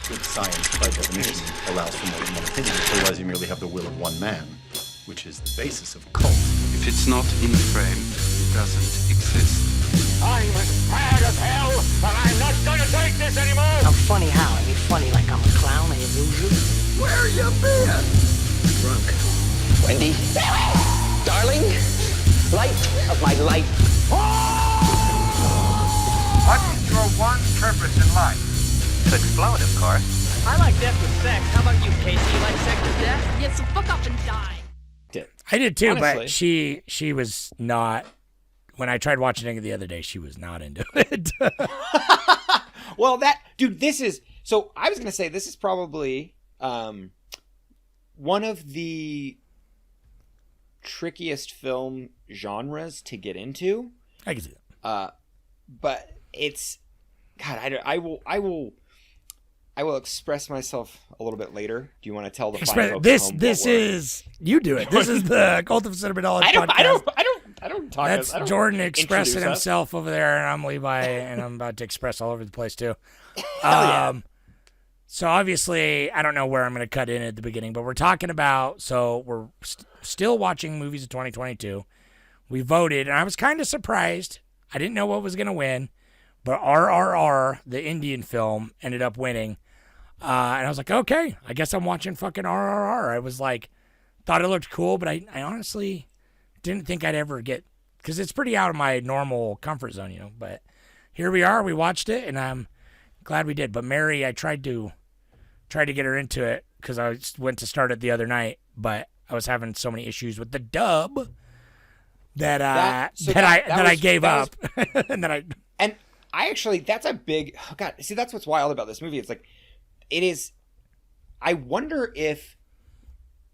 Good science, by definition, allows for more than one opinion. Otherwise, you merely have the will of one man, which is the basis of cult. If it's not in frame, it doesn't exist. I'm as mad as hell, and I'm not gonna take this anymore! I'm funny how? I mean funny like I'm a clown and you lose it? Where you been? Drunk. Wendy. Darling. Light of my life. What's your one purpose in life? To explode, of course. I like death with sex. How about you, Casey? You like sex with death? Yeah, so fuck up and die. I did too, Honestly. but she was not. When I tried watching it the other day, she was not into it. Well, this is, so I was going to say, this is probably one of the trickiest film genres to get into. I can see that. But it's, God, I will express myself a little bit later. Do you want to tell the fine folks at home This is, you do it. This is the Cult of Cinematography podcast. I don't talk. That's I don't Jordan expressing introduce us. himself over there, and I'm Levi, and I'm about to express all over the place too. So obviously, I don't know where I'm going to cut in at the beginning, but we're talking about, so we're still watching movies of 2022. We voted, and I was kind of surprised. I didn't know what was going to win, but RRR, the Indian film, ended up winning. And I was like, okay, I guess I'm watching fucking RRR. I was like, thought it looked cool, but I honestly didn't think I'd ever get, because it's pretty out of my normal comfort zone, you know. But here we are. We watched it, and I'm glad we did. But Mary, I tried to get her into it because I went to start it the other night, but I was having so many issues with the dub that I gave up. And I actually, that's a big, oh God, see, that's what's wild about this movie. It's like, it is, I wonder if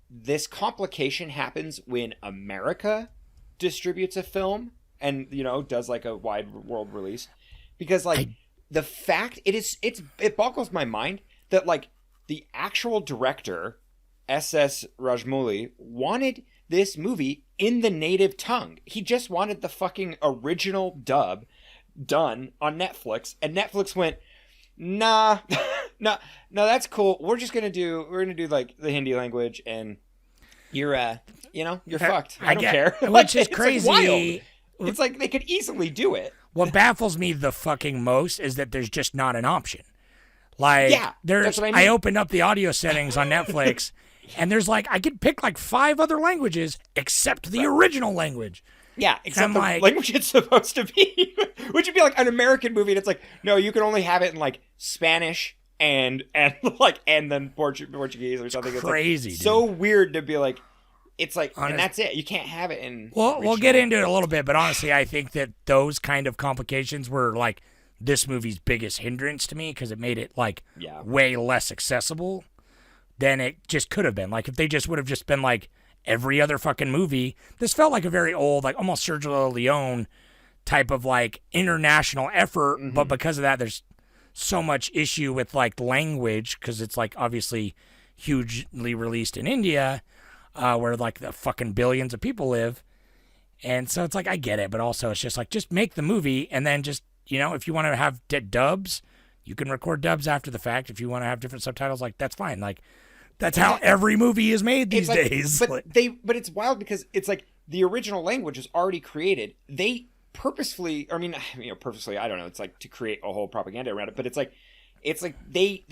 this complication happens when America distributes a film and, you know, does like a wide world release. Because like the fact it boggles my mind that like the actual director, S.S. Rajamouli, wanted this movie in the native tongue. He just wanted the fucking original dub done on Netflix, and Netflix went, nah, no, that's cool. We're gonna do like the Hindi language, and you're fucked. I don't care. Which is it's crazy. Like wild. It's like they could easily do it. What baffles me the fucking most is that there's just not an option. Like, that's what I mean. I opened up the audio settings on Netflix, and there's like, I could pick like 5 other languages except the original language. Yeah, except I'm the like, language it's supposed to be. Which would be like an American movie, and it's like, no, you can only have it in like Spanish and then Portuguese or something. Crazy, it's like, dude. so weird to be like, it's like, Honest. and that's it. You can't have it in. Well, we'll get into it a little bit, but honestly, I think that those kind of complications were like this movie's biggest hindrance to me because it made it like way less accessible than it just could have been. Like if they just would have just been like every other fucking movie, this felt like a very old, like almost Sergio Leone type of like international effort. Mm-hmm. But because of that, there's so much issue with like language because it's like obviously hugely released in India. Where like the fucking billions of people live. And so it's like, I get it, but also it's just like, just make the movie and then just, you know, if you want to have dubs, you can record dubs after the fact. If you want to have different subtitles, like that's fine. Like that's how every movie is made these days. But it's wild because it's like the original language is already created. They purposefully, I mean, purposely, I don't know. It's like to create a whole propaganda around it, but it's like they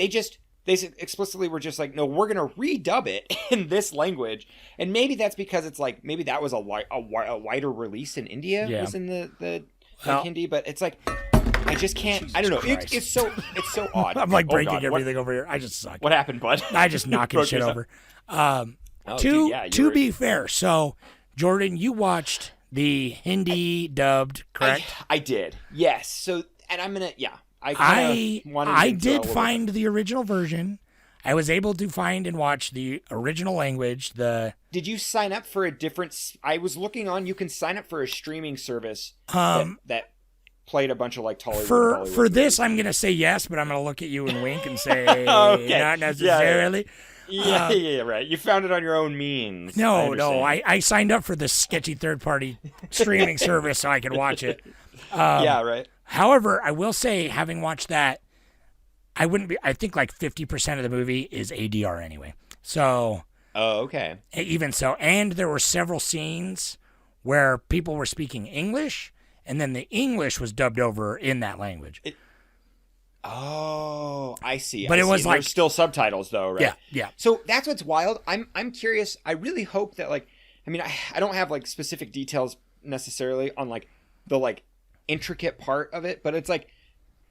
explicitly were just like, no, we're going to redub it in this language. And maybe that's because it's like, maybe that was a wider release in India was in the Hindi, but it's like, I just can't, Jesus I don't know. It's so odd. I'm like breaking everything over here. I just suck. What happened, bud? I just knocking shit over. To be fair, so Jordan, you watched the Hindi dubbed, correct? I did. Yes. So, and I'm going to, I did find the original version. I was able to find and watch the original language. Did you sign up for a different? I was looking on. You can sign up for a streaming service that played a bunch of like Tollywood. For this, I'm gonna say yes, but I'm gonna look at you and wink and say not necessarily. Yeah, right. You found it on your own means. No. I signed up for this sketchy third-party streaming service so I could watch it. Yeah, right. However, I will say, having watched that, I wouldn't be. I think like 50% of the movie is ADR anyway. So. Oh, okay. Even so, and there were several scenes where people were speaking English, and then the English was dubbed over in that language. Oh, I see. But I it was see. like There's still subtitles though, right? Yeah, yeah. So that's what's wild. I'm curious. I really hope that like, I mean, I don't have like specific details necessarily on like the like intricate part of it, but it's like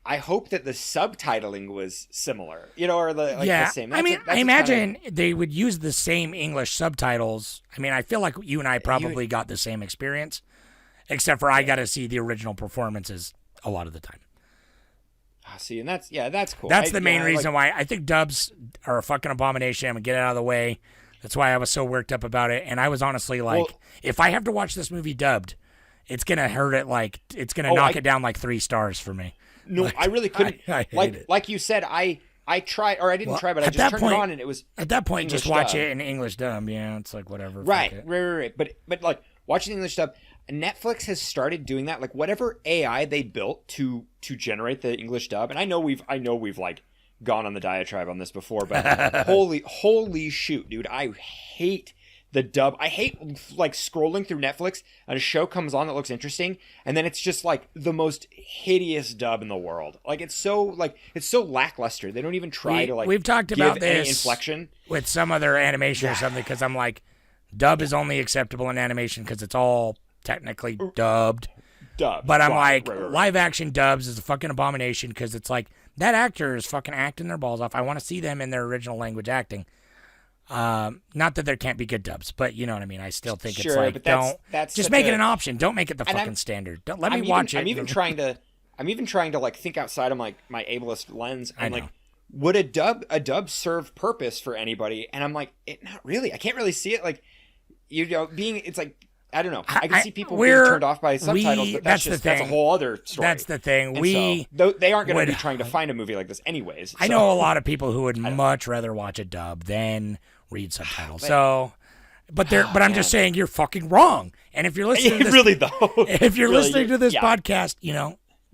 I hope that the subtitling was similar, or the same. I imagine they would use the same English subtitles. I mean, I feel like you and I probably got the same experience, except for I got to see the original performances a lot of the time. See, and that's cool. That's the main reason why I think dubs are a fucking abomination. I'm gonna get it out of the way. That's why I was so worked up about it. And I was honestly like, if I have to watch this movie dubbed, it's gonna hurt it. Like it's gonna knock it down like 3 stars for me. No, like, I really couldn't. I hate it. Like you said, I tried, or I didn't try, but I just turned it on and it was at that point English just watch dub. it in English dub. Yeah, it's like whatever. Right. But like watching English dub, Netflix has started doing that. Like whatever AI they built to generate the English dub, and I know we've like gone on the diatribe on this before, but holy shoot, dude, I hate the dub. I hate like scrolling through Netflix and a show comes on that looks interesting, and then it's just like the most hideous dub in the world. Like it's so lackluster. They don't even try to like. We've talked give about any this inflection with some other animation or something because I'm like, dub is only acceptable in animation because it's all technically dubbed. But I'm like, live action dubs is a fucking abomination because it's like that actor is fucking acting their balls off. I want to see them in their original language acting. Not that there can't be good dubs, but you know what I mean. I still think it's like that's just make it an option. Don't make it the fucking standard. Don't let me watch it. I'm even trying to like think outside of my ableist lens. I'm like, would a dub serve purpose for anybody? And I'm like, not really. I can't really see it. Like, it's like. I don't know. I can see people being turned off by subtitles, but that's a whole other story. That's the thing. They aren't going to be trying to find a movie like this anyways. I know a lot of people who would much rather watch a dub than read subtitles. So, but I'm just saying you're fucking wrong. And if you're listening to this, really though, if you're listening to this podcast,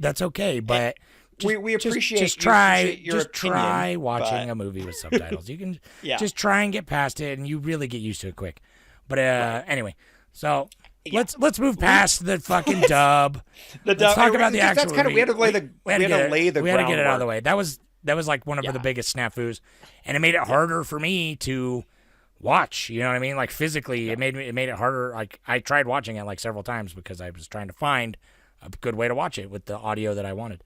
that's okay. But we appreciate just try your opinion, watching a movie with subtitles. You can just try and get past it, and you really get used to it quick. But anyway. So let's move past the fucking dub. Let's talk about the actual movie. We had to lay the groundwork. We had to get it out of the way. That was like one of the biggest snafus, and it made it harder for me to watch. You know what I mean? Like physically, it made it harder. Like I tried watching it like several times because I was trying to find a good way to watch it with the audio that I wanted,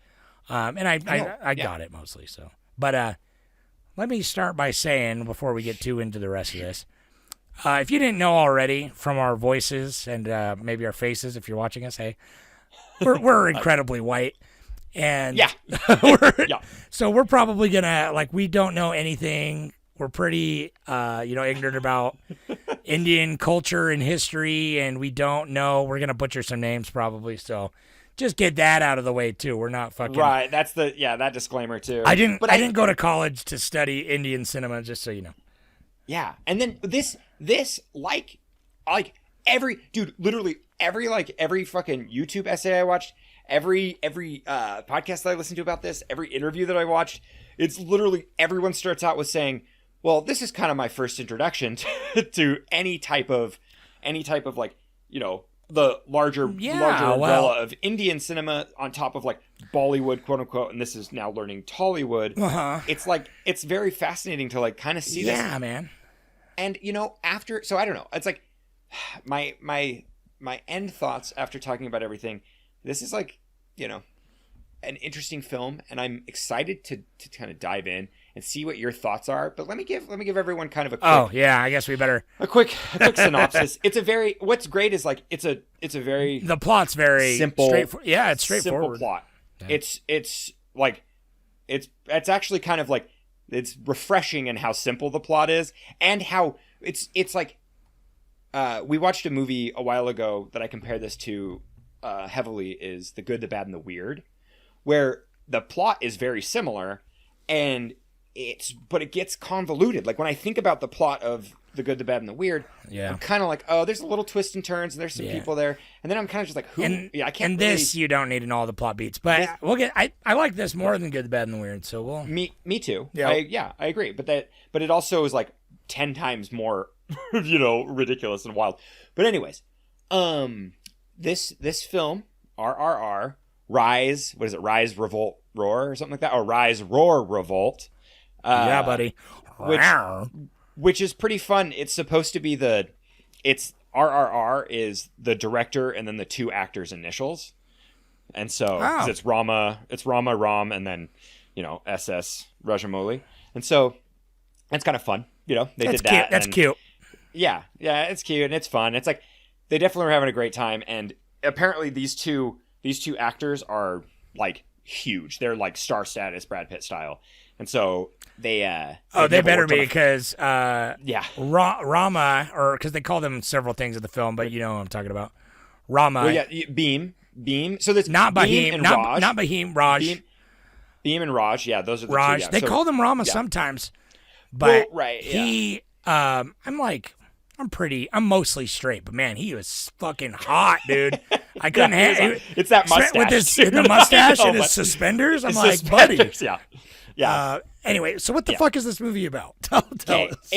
and I got it mostly. So, but let me start by saying before we get too into the rest of this. If you didn't know already from our voices and maybe our faces, if you're watching us, hey, we're incredibly white, and so we're probably gonna we don't know anything. We're pretty ignorant about Indian culture and history, and we don't know. We're gonna butcher some names probably, so just get that out of the way too. We're not fucking right. That's that disclaimer too. I didn't go to college to study Indian cinema, just so you know. Yeah, and then this like literally every fucking YouTube essay I watched, every podcast that I listened to about this, every interview that I watched, it's literally everyone starts out with saying, "Well, this is kind of my first introduction to any type of like the larger umbrella of Indian cinema on top of like Bollywood, quote unquote, and this is now learning Tollywood." It's like it's very fascinating to like kind of see this. Yeah, man. And after, so I don't know. It's like my end thoughts after talking about everything. This is like an interesting film, and I'm excited to kind of dive in and see what your thoughts are. But let me give everyone kind of a quick, I guess we better a quick synopsis. What's great is like it's a very the plot's very simple. It's straightforward. Simple plot. Yeah. It's like it's actually kind of like. It's refreshing in how simple the plot is and how it's like we watched a movie a while ago that I compare this to heavily is The Good, the Bad, and the Weird, where the plot is very similar and but it gets convoluted. Like when I think about the plot of The Good, the Bad, and the Weird, I'm kind of like, oh, there's a little twists and turns, and there's some people there, and then I'm kind of just like, who? I can't. And this, you don't need to know all the plot beats, but we'll get. I like this more than Good, the Bad, and the Weird. So we'll. Me too. Yeah, I agree. But it also is like 10 times more, ridiculous and wild. But anyways, this film, RRR, Rise, what is it? Rise, Revolt, Roar, or something like that, or Rise, Roar, Revolt. Yeah, buddy. Which is pretty fun. It's supposed to be it's RRR is the director and then the two actors' initials, and so 'cause it's Rama, Ram, and then SS Rajamouli, and so it's kind of fun. They did that. Cute. That's cute. Yeah, it's cute and it's fun. It's like they definitely were having a great time, and apparently these two actors are like huge. They're like star status, Brad Pitt style. And so they they better be, because Rama, or because they call them several things in the film, but you know what I'm talking about. Rama. Well, yeah, Beam. So there's not Beam Bahim, and not Raj. Bahim, Raj. Beam and Raj. Yeah, those are the Raj. two. Yeah. They call them Rama sometimes, but he. I'm mostly straight, but man, he was fucking hot, dude. I couldn't it's that mustache with the mustache and his suspenders. I'm like, buddy. Yeah. Anyway, so what the fuck is this movie about? Tell us.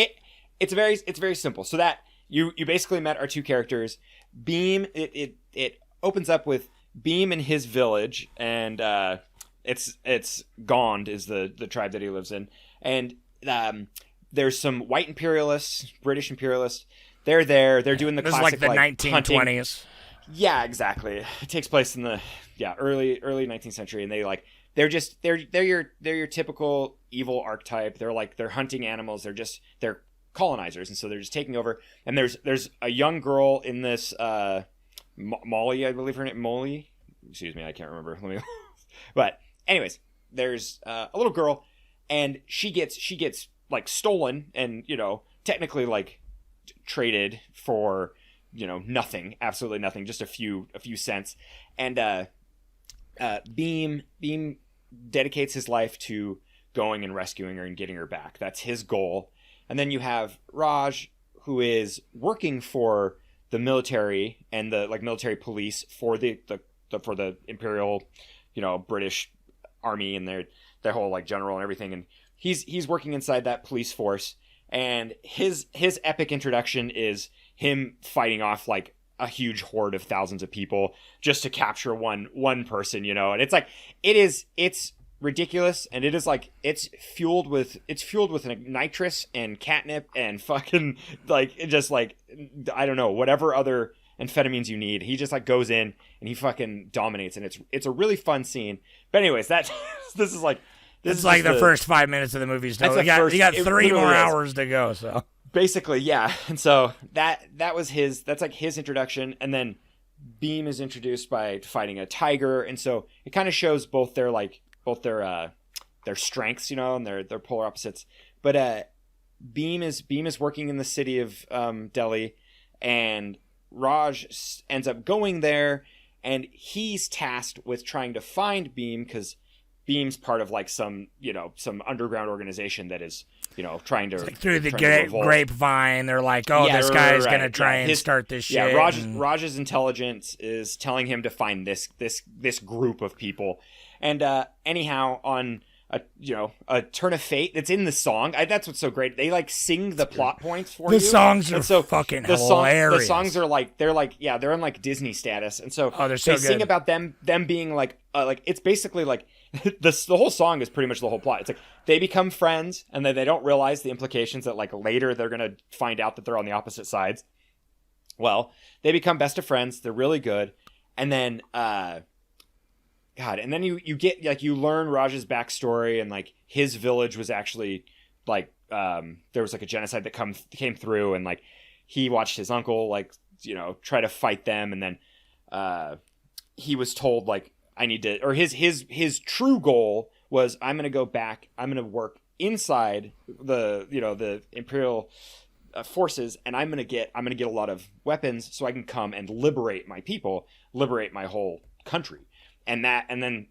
It's very simple. So that you basically met our two characters. Beam. It opens up with Beam and his village, and it's Gond is the tribe that he lives in, and there's some white imperialists, British imperialists. They're there. They're doing the classic like the 1920s. Hunting. Yeah, exactly. It takes place in the early 19th century, and they're your typical evil archetype. They're hunting animals. They're colonizers, and so they're just taking over. And there's a young girl in this Molly, I believe her name, Molly. Excuse me, I can't remember. But anyways, there's a little girl, and she gets like stolen and technically like traded for nothing, absolutely nothing, just a few cents. And Beam dedicates his life to going and rescuing her and getting her back. That's his goal. And then you have Raj, who is working for the military and the military police for the Imperial British Army and their whole general and everything, and he's working inside that police force. And his epic introduction is him fighting off like a huge horde of thousands of people just to capture one person, and it's ridiculous, and it is it's fueled with nitrous and catnip and fucking I don't know, whatever other amphetamines you need. He just goes in and he fucking dominates, and it's a really fun scene. But anyways, this is the first 5 minutes of the movie. So you got 3 more hours to go. So basically, yeah. And so that's his introduction, and then Beam is introduced by fighting a tiger, and so it kind of shows both their strengths, and their polar opposites. But Beam is working in the city of Delhi, and Raj ends up going there, and he's tasked with trying to find Beam, because Beam's part of some underground organization that is trying to through the grapevine. They're like, this guy's gonna try and start this shit. Yeah, Raj's intelligence is telling him to find this group of people, and anyhow, on a turn of fate that's in the song. That's what's so great. They sing the plot points for you. The songs are so fucking hilarious. The songs are they're in Disney status, and so they're so they sing about them being it's basically the whole song is pretty much the whole plot. It's they become friends, and then they don't realize the implications that later they're gonna find out that they're on the opposite sides. Well, they become best of friends. They're really good, and then and then you get you learn Raj's backstory, and his village was actually there was a genocide that came through, and he watched his uncle try to fight them, and then he was told I need to, or his true goal was, I'm going to go back, I'm going to work inside the Imperial forces, and I'm going to get a lot of weapons so I can come and liberate my people, liberate my whole country. And then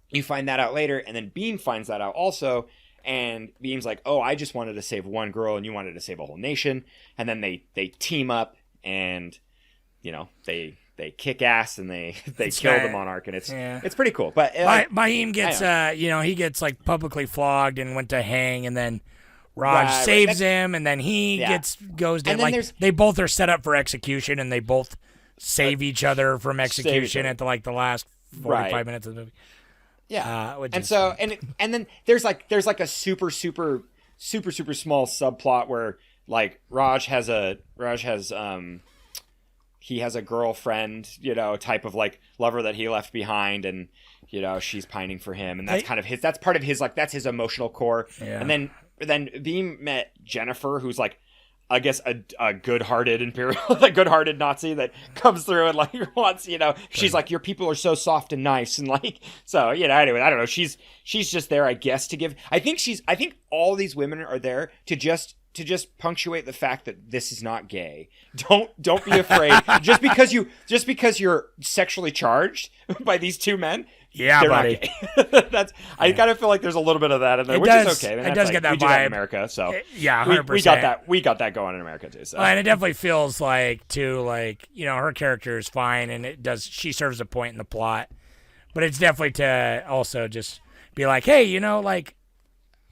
you find that out later, and then Beam finds that out also, And Beam's like, oh, I just wanted to save one girl and you wanted to save a whole nation. And then they team up and, you know, they kick ass and they kill the monarch, and it's pretty cool. But Beam gets he gets like publicly flogged and went to hang, and then Raj saves him, and then he goes down. Like they both are set up for execution, and they both save each other from execution at the last 45 minutes of the movie. Yeah, and then there's like a super small subplot where like Raj has he has a girlfriend, you know, type of like lover that he left behind, and you know she's pining for him, and that's part of his like that's his emotional core. Yeah. And then Beam met Jennifer, who's like, I guess a good-hearted imperial, a good-hearted Nazi that comes through and like wants, you know, she's like, your people are so soft and nice, and like, so, you know, anyway, I don't know, she's just there, I guess, to give. I think all these women are there to just punctuate the fact that this is not gay. Don't be afraid. just because you're sexually charged by these two men. Yeah, they're buddy. Not gay. I kind of feel like there's a little bit of that in there, which is okay. I mean, it does get that we vibe. Do that in America, so 100%. We got that going in America too. So. Well, and it definitely feels like too, like, you know, her character is fine, and she serves a point in the plot, but it's definitely to also just be like, hey, you know, like,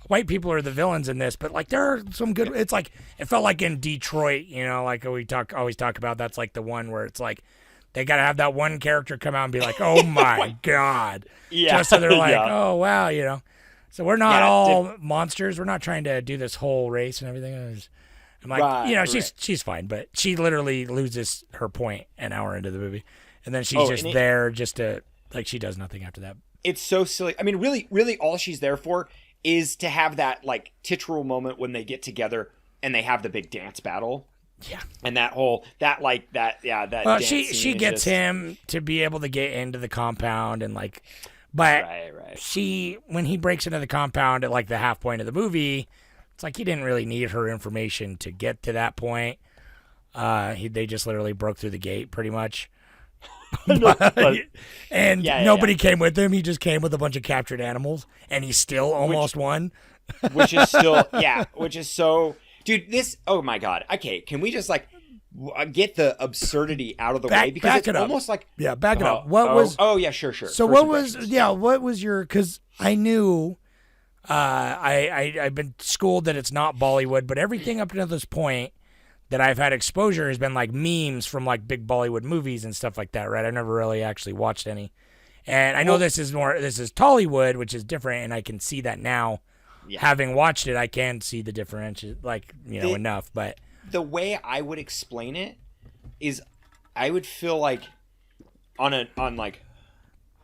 white people are the villains in this, but like there are some good. It's like it felt like in Detroit, you know, like we always talk about. That's like the one where it's like they gotta have that one character come out and be like, "Oh my god!" Yeah, just so they're like, "Oh wow," you know. So we're not all monsters. We're not trying to do this whole race and everything. I'm like, you know, she's fine, but she literally loses her point an hour into the movie, and then she's just there just to like she does nothing after that. It's so silly. I mean, really, all she's there for is to have that like titular moment when they get together and they have the big dance battle. Yeah. And she gets him to be able to get into the compound and like, but when he breaks into the compound at like the half point of the movie, it's like he didn't really need her information to get to that point. They just literally broke through the gate pretty much. Nobody came with him. He just came with a bunch of captured animals, and he still almost won. Which is so, dude. This, oh my god. Okay, can we just like get the absurdity out of the way, because it's almost like back it up. Sure. So what was your? Because I knew, I've been schooled that it's not Bollywood, but everything up to this point that I've had exposure has been like memes from like big Bollywood movies and stuff like that, right? I've never really actually watched any. And I know this is Tollywood, which is different, and I can see that now. Yeah. Having watched it, I can see the differentiation, like, you know, enough. But the way I would explain it is I would feel like on like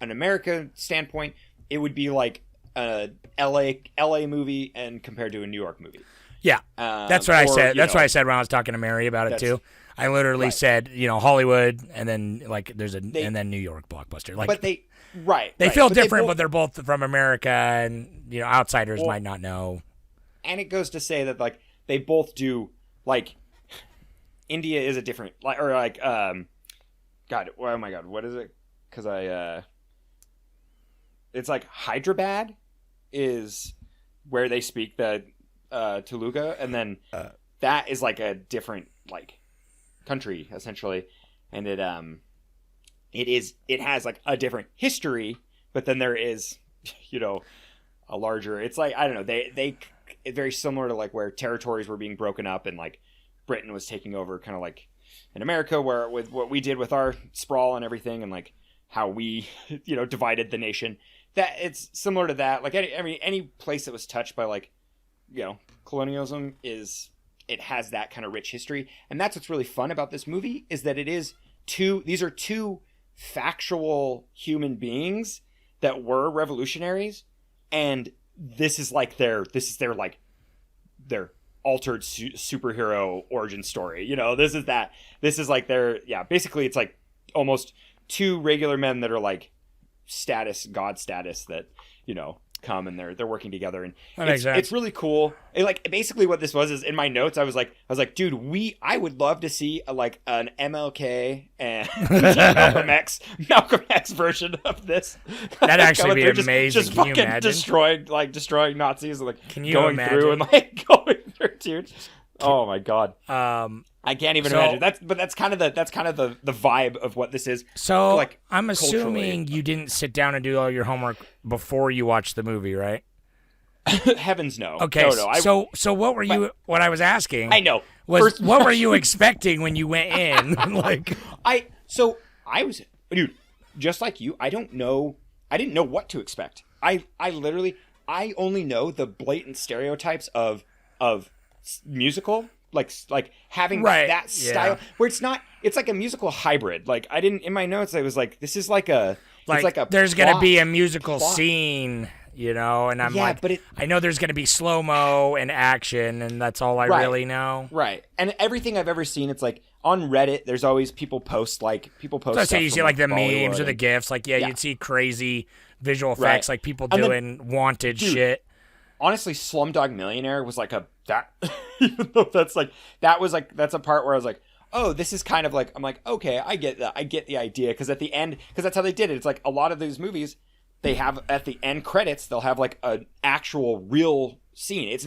an American standpoint, it would be like a LA movie and compared to a New York movie. Yeah, that's what I said. That's what I said when I was talking to Mary about it too. I literally said, you know, Hollywood, and then like and then New York blockbuster. Like, but they feel different, but they're both from America, and you know, outsiders might not know. And it goes to say that like they both do, like, India is a different, like, or like God, oh my God, what is it? Because it's like Hyderabad is where they speak the Telugu, and then that is like a different like country essentially, and it has like a different history, but then there is, you know, a larger. It's like, I don't know. They it's very similar to like where territories were being broken up and like Britain was taking over, kind of like in America, where with what we did with our sprawl and everything, and like how we, you know, divided the nation. That it's similar to that. Like any place that was touched by like, you know, colonialism it has that kind of rich history. And that's what's really fun about this movie, is that these are two factual human beings that were revolutionaries, and this is their altered superhero origin story. You know, this is like their, basically it's like almost two regular men that are like god status, that, you know, come and they're working together, and That makes sense. it's really cool. Like basically what this was is in my notes I was like, dude, I would love to see an MLK and Malcolm X version of this. That'd actually be Just amazing. Can you fucking imagine? destroying Nazis, and Can you going imagine? through and going through, dude. Oh my god. I can't even imagine. That's kind of the vibe of what this is. So like, I'm culturally. assuming you didn't sit down and do all your homework before you watched the movie, right? Heavens no. Okay. No. So what were you? What I was asking. I know. Was what were you expecting when you went in? I was, dude, just like you. I didn't know what to expect. I only know the blatant stereotypes of musical, like having that style where it's like a musical hybrid. Like I didn't, in my notes I was like, this is like a there's gonna be a musical scene, and I'm but I know there's gonna be slow-mo and action, and that's all I really know. Right. And everything I've ever seen, it's like on Reddit there's always people post So I say you see like the memes or the GIFs, like you'd see crazy visual effects, like people doing wanted shit. Honestly, Slumdog Millionaire was even though that's a part where I was like, oh, this is kind of like, I'm like, okay, I get that. I get the idea. Because at the end, because that's how they did it. It's like a lot of these movies, they have at the end credits, they'll have like an actual real scene. It's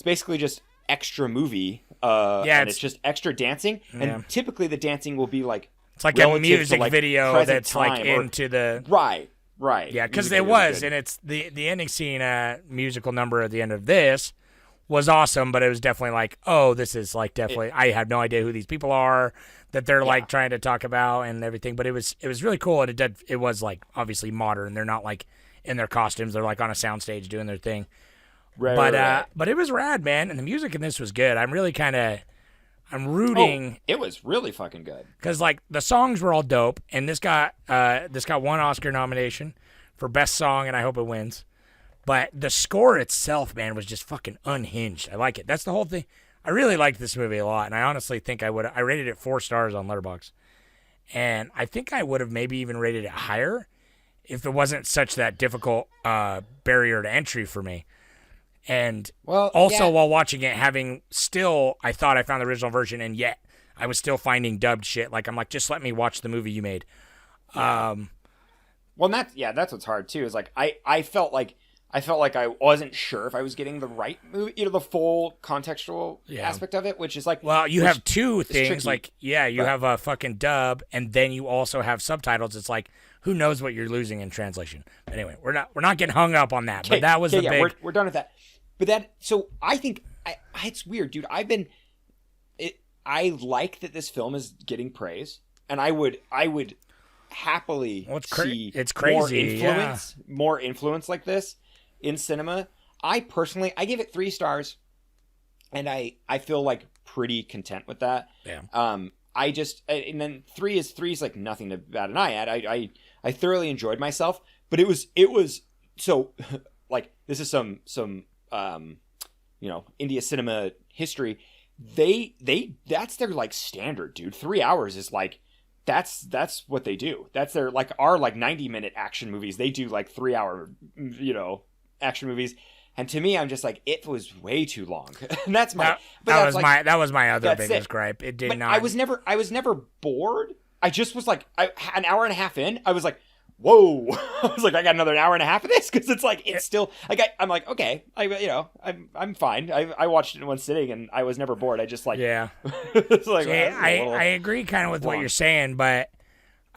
basically just extra movie. And it's just extra dancing. And typically the dancing will be like, it's like a music video that's like into the... Right. Yeah, because it was, and it's the ending scene, musical number at the end of this was awesome, but it was definitely like, oh, this is like definitely, I have no idea who these people are that they're like trying to talk about and everything, but it was really cool, and it was like obviously modern. They're not like in their costumes; they're like on a soundstage doing their thing. But it was rad, man, and the music in this was good. I'm rooting. Oh, it was really fucking good. Because like the songs were all dope, and this got one Oscar nomination for best song, and I hope it wins. But the score itself, man, was just fucking unhinged. I like it. That's the whole thing. I really liked this movie a lot, and I honestly think I rated it 4 stars on Letterboxd, and I think I would have maybe even rated it higher if it wasn't such that difficult barrier to entry for me. And while watching it, I thought I found the original version, and yet I was still finding dubbed shit. Like, I'm like, just let me watch the movie you made. Well, that's what's hard too. Is like I felt like I wasn't sure if I was getting the right movie, the full contextual aspect of it, which is like, well, you have two things. Like, you have a fucking dub, and then you also have subtitles. It's like, who knows what you're losing in translation? But anyway, we're not getting hung up on that. But that was the big. We're done with that. But so I think it's weird, dude. I like that this film is getting praise, and I would happily see it's crazy. More influence like this in cinema. I personally, I give it 3 stars, and I feel like pretty content with that. Yeah. And then 3 is like nothing to bat an eye at. I thoroughly enjoyed myself, but it was so like, this is some India cinema history. That's their like standard, dude. 3 hours is like, that's what they do. That's their like, our like 90-minute action movies. They do like 3 hour, action movies. And to me, I'm just like, it was way too long. And that's my, that was my other biggest gripe. It did not. I was never bored. I just was like, an hour and a half in, I was like, whoa. I was like, I got another hour and a half of this, because it's like, it's still like, I'm like, okay, I'm fine. I watched it in one sitting, and I was never bored. I just like, it's like, I agree kind of with what you're saying, but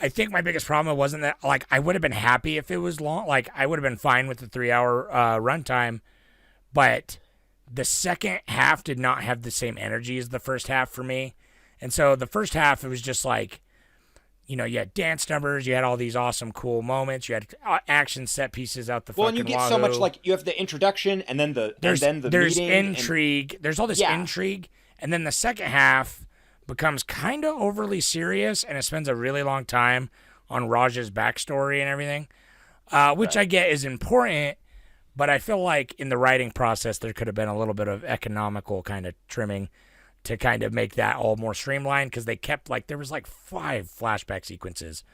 I think my biggest problem wasn't that, like, I would have been happy if it was long. Like, I would have been fine with the 3-hour runtime, but the second half did not have the same energy as the first half for me. And so the first half, it was just like, you had dance numbers, you had all these awesome, cool moments, you had action set pieces out the fucking Well, and you get so much, like, you have the introduction, and then there's meeting, intrigue. There's all this intrigue, and then the second half becomes kind of overly serious, and it spends a really long time on Raj's backstory and everything, which I get is important, but I feel like in the writing process there could have been a little bit of economical kind of trimming to kind of make that all more streamlined, because they kept, like, there was like 5 flashback sequences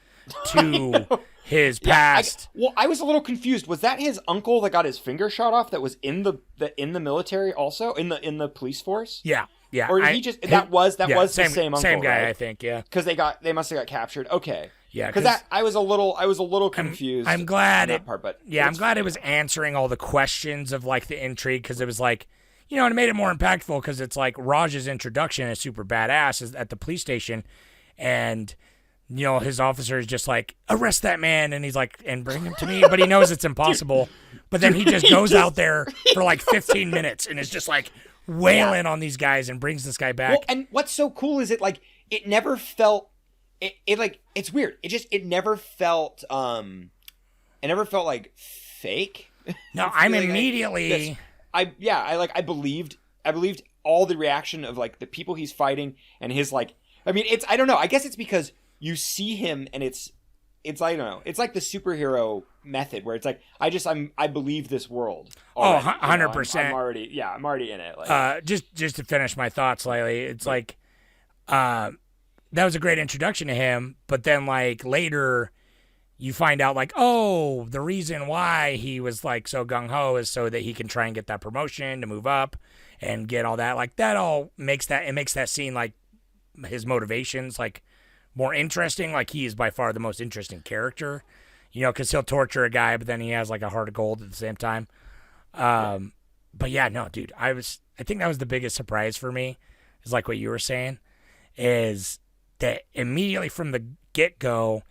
to his Yeah, past. I was a little confused. Was that his uncle that got his finger shot off? That was in the military, also in the police force. Yeah. Or did he just that was the same uncle, same guy, right? I think. Yeah. Because they must have got captured. Okay. Yeah, because I was a little confused. I'm glad on that part, but I'm glad it was answering all the questions of like the intrigue, because it was like, and it made it more impactful, because it's like Raj's introduction is super badass at the police station, and his officer is just like, arrest that man, and he's like, and bring him to me, but he knows it's impossible. But then he just goes out there for like 15 minutes and is just like wailing on these guys and brings this guy back. Well, and what's so cool is it never felt it's weird. It never felt like fake. No, I'm immediately I believed all the reaction of like the people he's fighting, and his like, I mean, it's, I don't know, I guess it's because you see him and it's I don't know, it's like the superhero method where it's like I believe this world already, 100%. I'm already in it, like. Just to finish my thoughts slightly, it's like that was a great introduction to him, but then like later you find out like, oh, the reason why he was like so gung-ho is so that he can try and get that promotion to move up and get all that. Like that all makes that scene, like his motivations, like more interesting. Like he is by far the most interesting character, because he'll torture a guy, but then he has like a heart of gold at the same time. But yeah, no, dude, I think that was the biggest surprise for me, is like what you were saying, is that immediately from the get-go,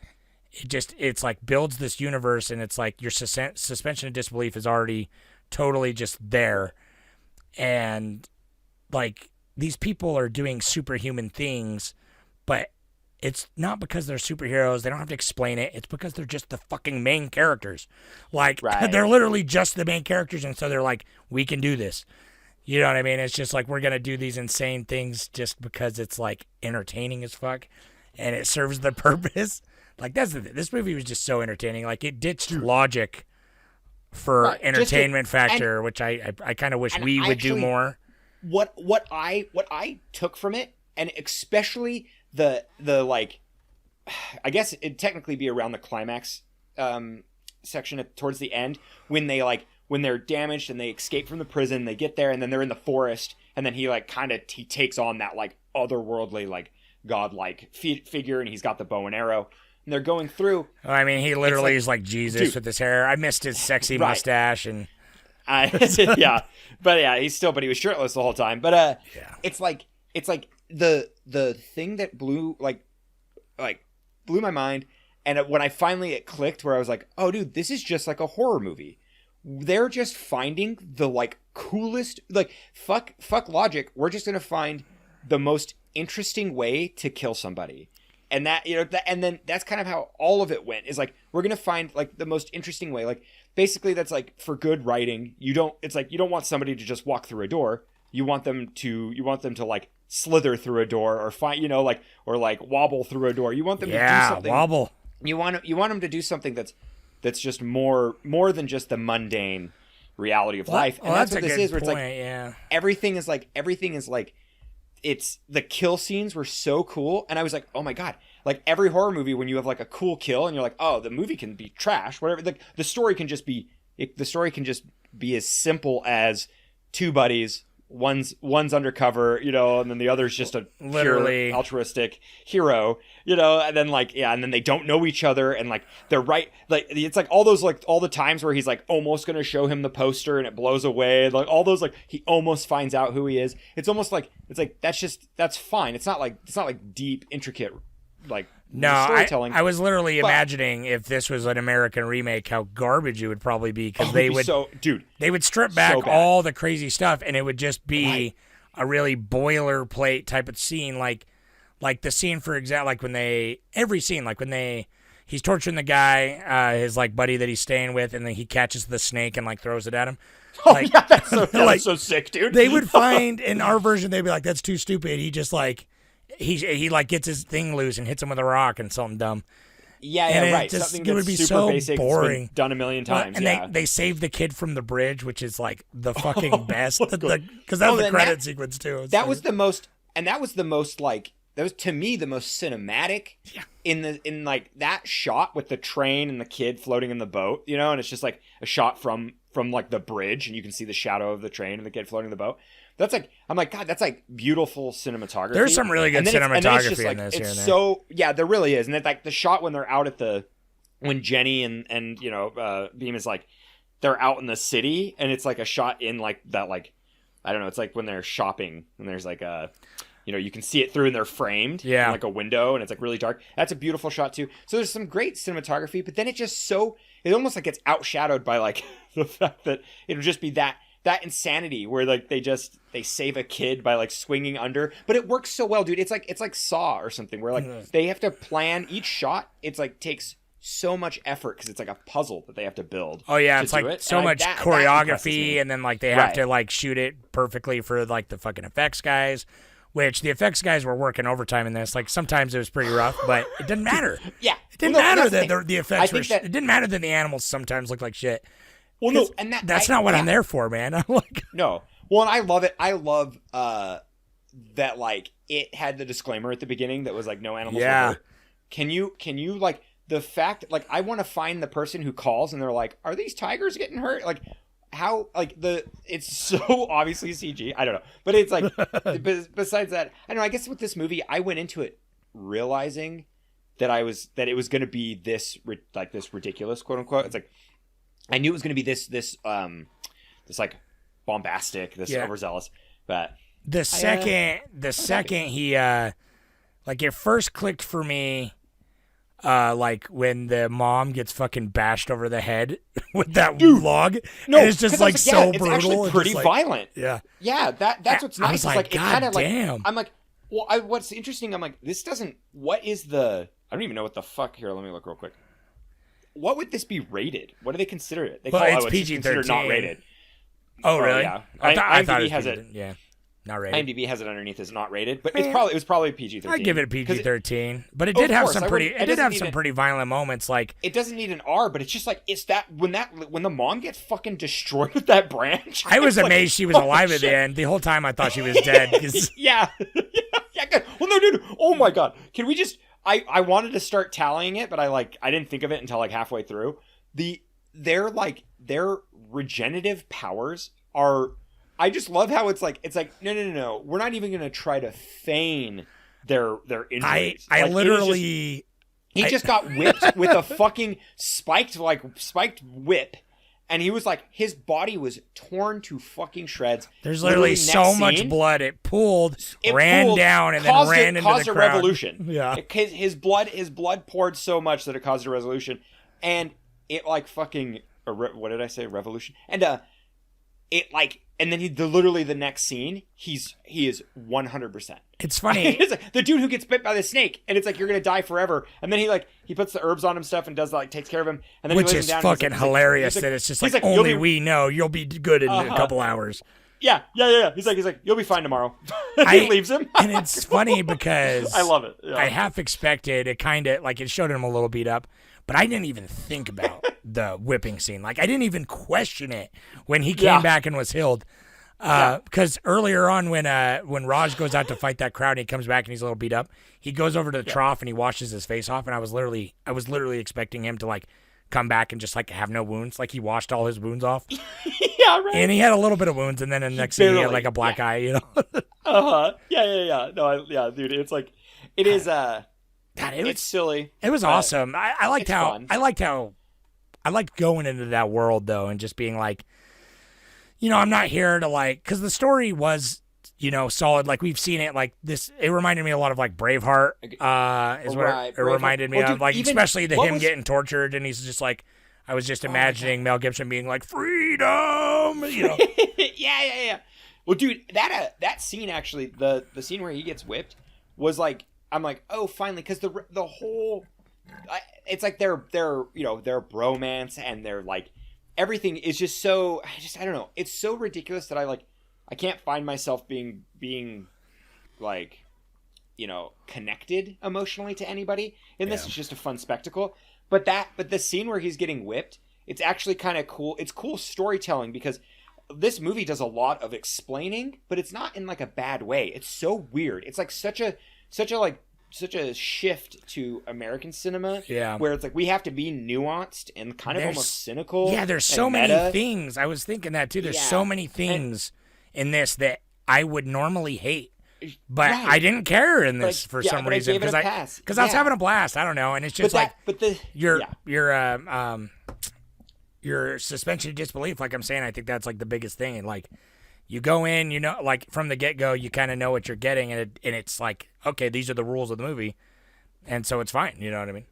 it's like builds this universe, and it's like your suspension of disbelief is already totally just there. And like these people are doing superhuman things, but it's not because they're superheroes. They don't have to explain it. It's because they're just the fucking main characters. Like, right. They're literally just the main characters, and so they're like, we can do this. You know what I mean? It's just like, we're going to do these insane things just because it's like entertaining as fuck, and it serves the purpose. Like, this movie was just so entertaining. Like, it ditched logic for entertainment factor, which I kind of wish we would do more. What I took from it, and especially the like, I guess it'd technically be around the climax section towards the end, when they're damaged and they escape from the prison, they get there, and then they're in the forest, and then he takes on that like otherworldly, like godlike figure, and he's got the bow and arrow, and they're going through. I mean, he literally is like Jesus with his hair. I missed his sexy mustache, and yeah, but yeah, he was shirtless the whole time. But it's like the thing that blew my mind, and when I finally it clicked, where I was like, oh dude, this is just like a horror movie. They're just finding the like coolest, like fuck logic. We're just gonna find the most interesting way to kill somebody, and that and then that's kind of how all of it went. Is like, we're gonna find like the most interesting way. Like basically, that's like, for good writing, you don't want somebody to just walk through a door. You want them to like slither through a door, or find or like wobble through a door. You want them to do something. Wobble. You want them to do something that's just more than just the mundane reality of life. And that's what this is, where it's like, everything is like, it's, the kill scenes were so cool, and I was like, oh my god, like every horror movie, when you have like a cool kill and you're like, oh, the movie can be trash, whatever, the story can just be as simple as two buddies, one's undercover, and then the other's just a literally pure altruistic hero, and then and then they don't know each other, and like they're right, like it's like all those, like all the times where he's like almost gonna show him the poster and it blows away, like all those, like he almost finds out who he is. It's almost like, it's like, that's fine. It's not like deep, intricate, like storytelling. I was literally imagining, if this was an American remake, how garbage it would probably be, because they would strip back all the crazy stuff, and it would just be a really boilerplate type of scene, like the scene, for example, like when he's torturing the guy, his like buddy that he's staying with, and then he catches the snake and like throws it at him. Like, oh yeah, that's so sick, dude. They would find, in our version, they'd be like, that's too stupid. He just like, he like gets his thing loose and hits him with a rock and something dumb. Yeah, right. Something it would be super so basic, boring, done a million times. And they save the kid from the bridge, which is like the fucking best, because that's the credit sequence too. That was the most like to me the most cinematic in like that shot with the train and the kid floating in the boat, you know, and it's just like a shot from like the bridge and you can see the shadow of the train and the kid floating in the boat. That's like, I'm like, God, that's like beautiful cinematography. There's some really good cinematography in this. It's so, yeah, there really is. And it's like the shot when they're out when Jenny and you know, Beam is like, they're out in the city and it's like a shot in like that, like, I don't know, it's like when they're shopping and there's like a, you know, you can see it through and they're framed in like a window and it's like really dark. That's a beautiful shot too. So there's some great cinematography, but then it almost like gets outshadowed by like the fact that it'll just be that insanity where like they save a kid by like swinging under, but it works so well, dude. It's like Saw or something where like they have to plan each shot. It's like takes so much effort because it's like a puzzle that they have to build. Oh yeah, it's like so much choreography, and then like they have to like shoot it perfectly for like the fucking effects guys. Which the effects guys were working overtime in this. Like sometimes it was pretty rough, but it didn't matter. Yeah, it didn't matter that the effects were. It didn't matter that the animals sometimes looked like shit. Well, no, and that's not what I'm there for, man. I'm like, no. Well, and I love it. I love that like it had the disclaimer at the beginning that was like no animals. Yeah. Were hurt. Can you like the fact like I want to find the person who calls and they're like, are these tigers getting hurt? Like how like it's so obviously CG. I don't know, but it's like besides that, I don't know. I guess with this movie, I went into it realizing that it was going to be this ridiculous quote unquote. It's like I knew it was going to be this like bombastic, this overzealous, but the second he like it first clicked for me. Like when the mom gets fucking bashed over the head with that log. No, and it's just like so brutal. It's actually pretty violent. Yeah. Yeah, that's what's nice. I was like, God damn. I'm like, well, what's interesting, I'm like, this doesn't, what is the, I don't even know what the fuck, here, let me look real quick. What would this be rated? What do they consider it? They call it's it's PG-13. considered not rated. Oh, really? Yeah. I thought it has it. Yeah. Not rated. IMDb has it underneath as not rated, but it was probably PG-13. I'd give it a PG-13, but it did have some pretty violent moments. Like it doesn't need an R, but it's just like it's that when the mom gets fucking destroyed with that branch. I was amazed she was alive at the end. The whole time I thought she was dead. Yeah. Good. Well, no, dude. Oh my God. Can we just? I wanted to start tallying it, but I didn't think of it until like halfway through. Their regenerative powers are. I just love how it's like no. We're not even gonna try to feign their injuries. I literally he just got whipped with a fucking spiked whip, and he was like his body was torn to fucking shreds. There's literally so much blood. It ran down, and then ran into the crowd. Caused a revolution. Yeah, his blood poured so much that it caused a revolution, and it like fucking what did I say? Revolution, and it like. And then literally the next scene, he is 100%. It's funny. It's like the dude who gets bit by the snake, and it's like you're gonna die forever. And then he puts the herbs on him stuff and does takes care of him. And then which he is fucking hilarious. That it's just like only we know you'll be good in a couple hours. Yeah. He's like you'll be fine tomorrow. He leaves him, and it's funny because I love it. Yeah. I half expected it, kind of like it showed him a little beat up. But I didn't even think about the whipping scene. Like, I didn't even question it when he came back and was healed. Because earlier on when Raj goes out to fight that crowd and he comes back and he's a little beat up, he goes over to the trough and he washes his face off. And I was literally expecting him to, like, come back and just, like, have no wounds. Like, he washed all his wounds off. Yeah, right. And he had a little bit of wounds. And then the next thing he had, like, a black eye, you know? Yeah. No, dude, it's like, it is, God, it's silly. It was awesome. I liked I liked going into that world though, and just being like, you know, I'm not here to because the story was, you know, solid. Like we've seen it like this. It reminded me a lot of like Braveheart. Is what it reminded me of. Like especially him getting tortured, and he's just like, I was just imagining Mel Gibson being like freedom. You know. Yeah. Well, dude, that scene actually, the scene where he gets whipped was like. I'm like, oh, finally, because the whole, it's like their bromance and their like everything is just so I don't know. It's so ridiculous that I can't find myself being like, you know, connected emotionally to anybody in this. It's just a fun spectacle. But the scene where he's getting whipped, it's actually kind of cool. It's cool storytelling because this movie does a lot of explaining, but it's not in like a bad way. It's so weird. It's like such a shift to American cinema. Yeah. Where it's like we have to be nuanced and kind of almost cynical. Yeah, there's so many things. I was thinking that too. There's so many things in this that I would normally hate. But I didn't care in this for some reason because I was having a blast. I don't know, and it's just your suspension of disbelief. Like I'm saying, I think that's like the biggest thing. And like you go in, you know, like from the get go, you kind of know what you're getting, and it's like, okay, these are the rules of the movie, and so it's fine. You know what I mean?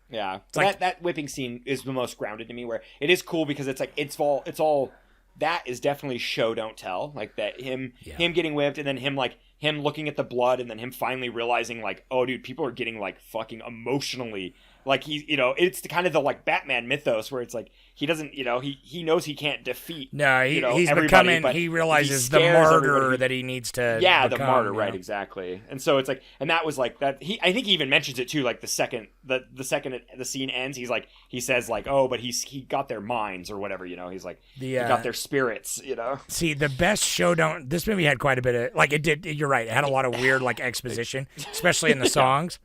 Yeah, that whipping scene is the most grounded to me. Where it is cool because it's like it's all that is definitely show don't tell. Like that him getting whipped, and then him looking at the blood, and then him finally realizing like, oh dude, people are getting like fucking emotionally, like he's, you know, it's kind of the like Batman mythos where it's like he doesn't, you know, he knows he can't defeat. No, he's everybody, becoming. He realizes the martyr that he needs to. Yeah, become, the martyr, you know? right? Exactly. And so it's like, and that was like that. I think he even mentions it too. Like the second the scene ends, he says like, oh, but he got their minds or whatever. You know, he's like he got their spirits. You know. See, the best show don't. This movie had quite a bit of like it did. You're right. It had a lot of weird like exposition, especially in the songs.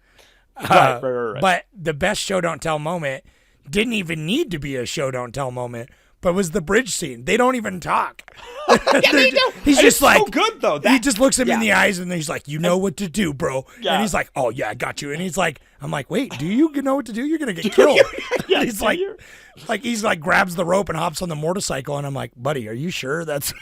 Right. But the best show don't tell moment didn't even need to be a show don't tell moment, but was the bridge scene. They don't even talk. They don't. He's just like, so good though. He just looks him in the eyes and he's like, you know what to do, bro. Yeah. And he's like, oh yeah, I got you. And he's like, I'm like, wait, do you know what to do? You're gonna get killed. He's like, he's like grabs the rope and hops on the motorcycle, and I'm like, buddy, are you sure that's?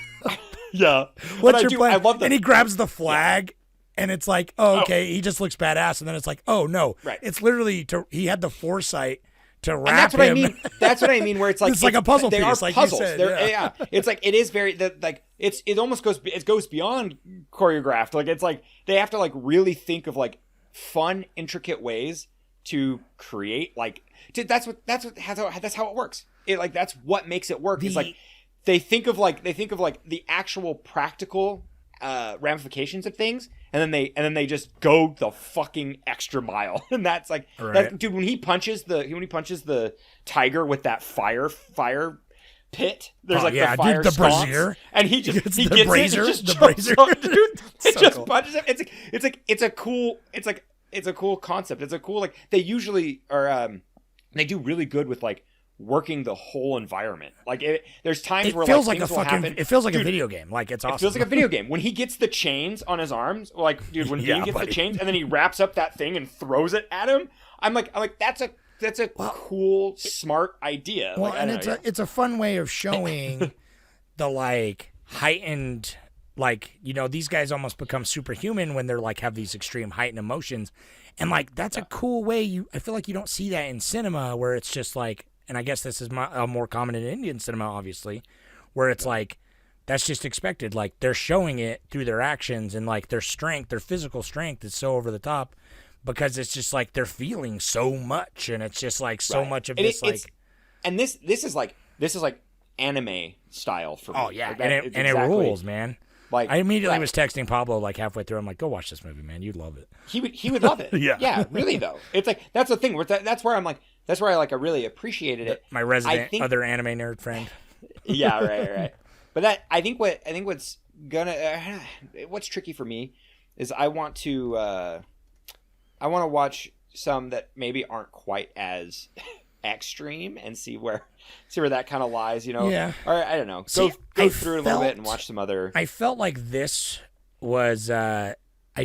Yeah. What's your plan? I love and he grabs the flag. And it's like, oh, okay, he just looks badass. And then it's like, oh, no. Right. It's literally, he had the foresight to wrap and that's what him. I mean. That's what I mean, where it's like... it's like a puzzle they piece, are like puzzles. you said. Yeah. It's like, it is very... it almost goes beyond choreographed. Like, it's like, they have to, like, really think of, like, fun, intricate ways to create, like... That's how it works. That's what makes it work. It's like, they think of the actual practical ramifications of things, and then they just go the fucking extra mile. And that's like, dude, when he punches the tiger with that fire pit, there's the fire dude, the sconce, brazier, and he just gets the brazier, dude. It so just cool. punches him. It's a cool concept. It's a cool, like, they usually are they do really good with like working the whole environment. Like there's times where feels like a fucking it feels like a video game. Like it's awesome. It feels like a video game. When he gets the chains on his arms, like, dude, when Dean gets the chains and then he wraps up that thing and throws it at him, I'm like that's a cool, smart idea. Well, like, and it's a fun way of showing the like heightened, like, you know, these guys almost become superhuman when they're like have these extreme heightened emotions, and like that's a cool way. I feel like you don't see that in cinema where it's just like. And I guess this is more common in Indian cinema, obviously, where it's like, that's just expected. Like, they're showing it through their actions, and like their strength, their physical strength is so over the top because it's just like they're feeling so much, and it's just like so much of this like. And this is like anime style for me. Oh yeah, like it rules, man. Like, I immediately was texting Pablo like halfway through. I'm like, go watch this movie, man. You'd love it. He would love it. Yeah, really though. It's like that's the thing. That's where I'm like. That's where I really appreciated it. My resident other anime nerd friend. Yeah, right. But what's tricky for me is I want to watch some that maybe aren't quite as extreme and see where that kind of lies, you know. Yeah. Or I don't know. Go through it a little bit and watch some other. I felt like this was I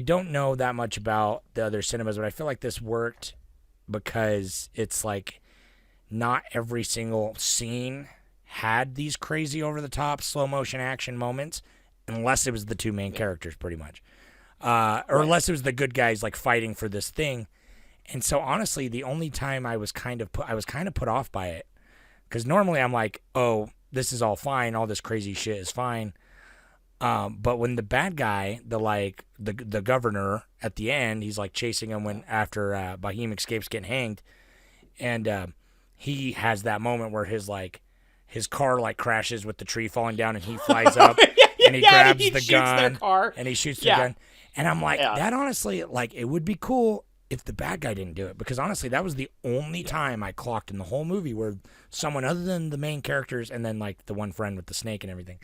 don't know that much about the other cinemas, but I feel like this worked because it's like not every single scene had these crazy over the top slow motion action moments unless it was the two main characters pretty much. Unless it was the good guys like fighting for this thing. And so honestly, the only time I was kind of put off by it, because normally I'm like, oh, this is all fine, all this crazy shit is fine. But when the bad guy, the governor at the end, he's like chasing him after Bahim escapes getting hanged, and he has that moment where his car like crashes with the tree falling down, and he flies up and he grabs the gun their car. and he shoots the gun, and I'm like, that honestly, like, it would be cool if the bad guy didn't do it, because honestly, that was the only time I clocked in the whole movie where someone other than the main characters and then like the one friend with the snake and everything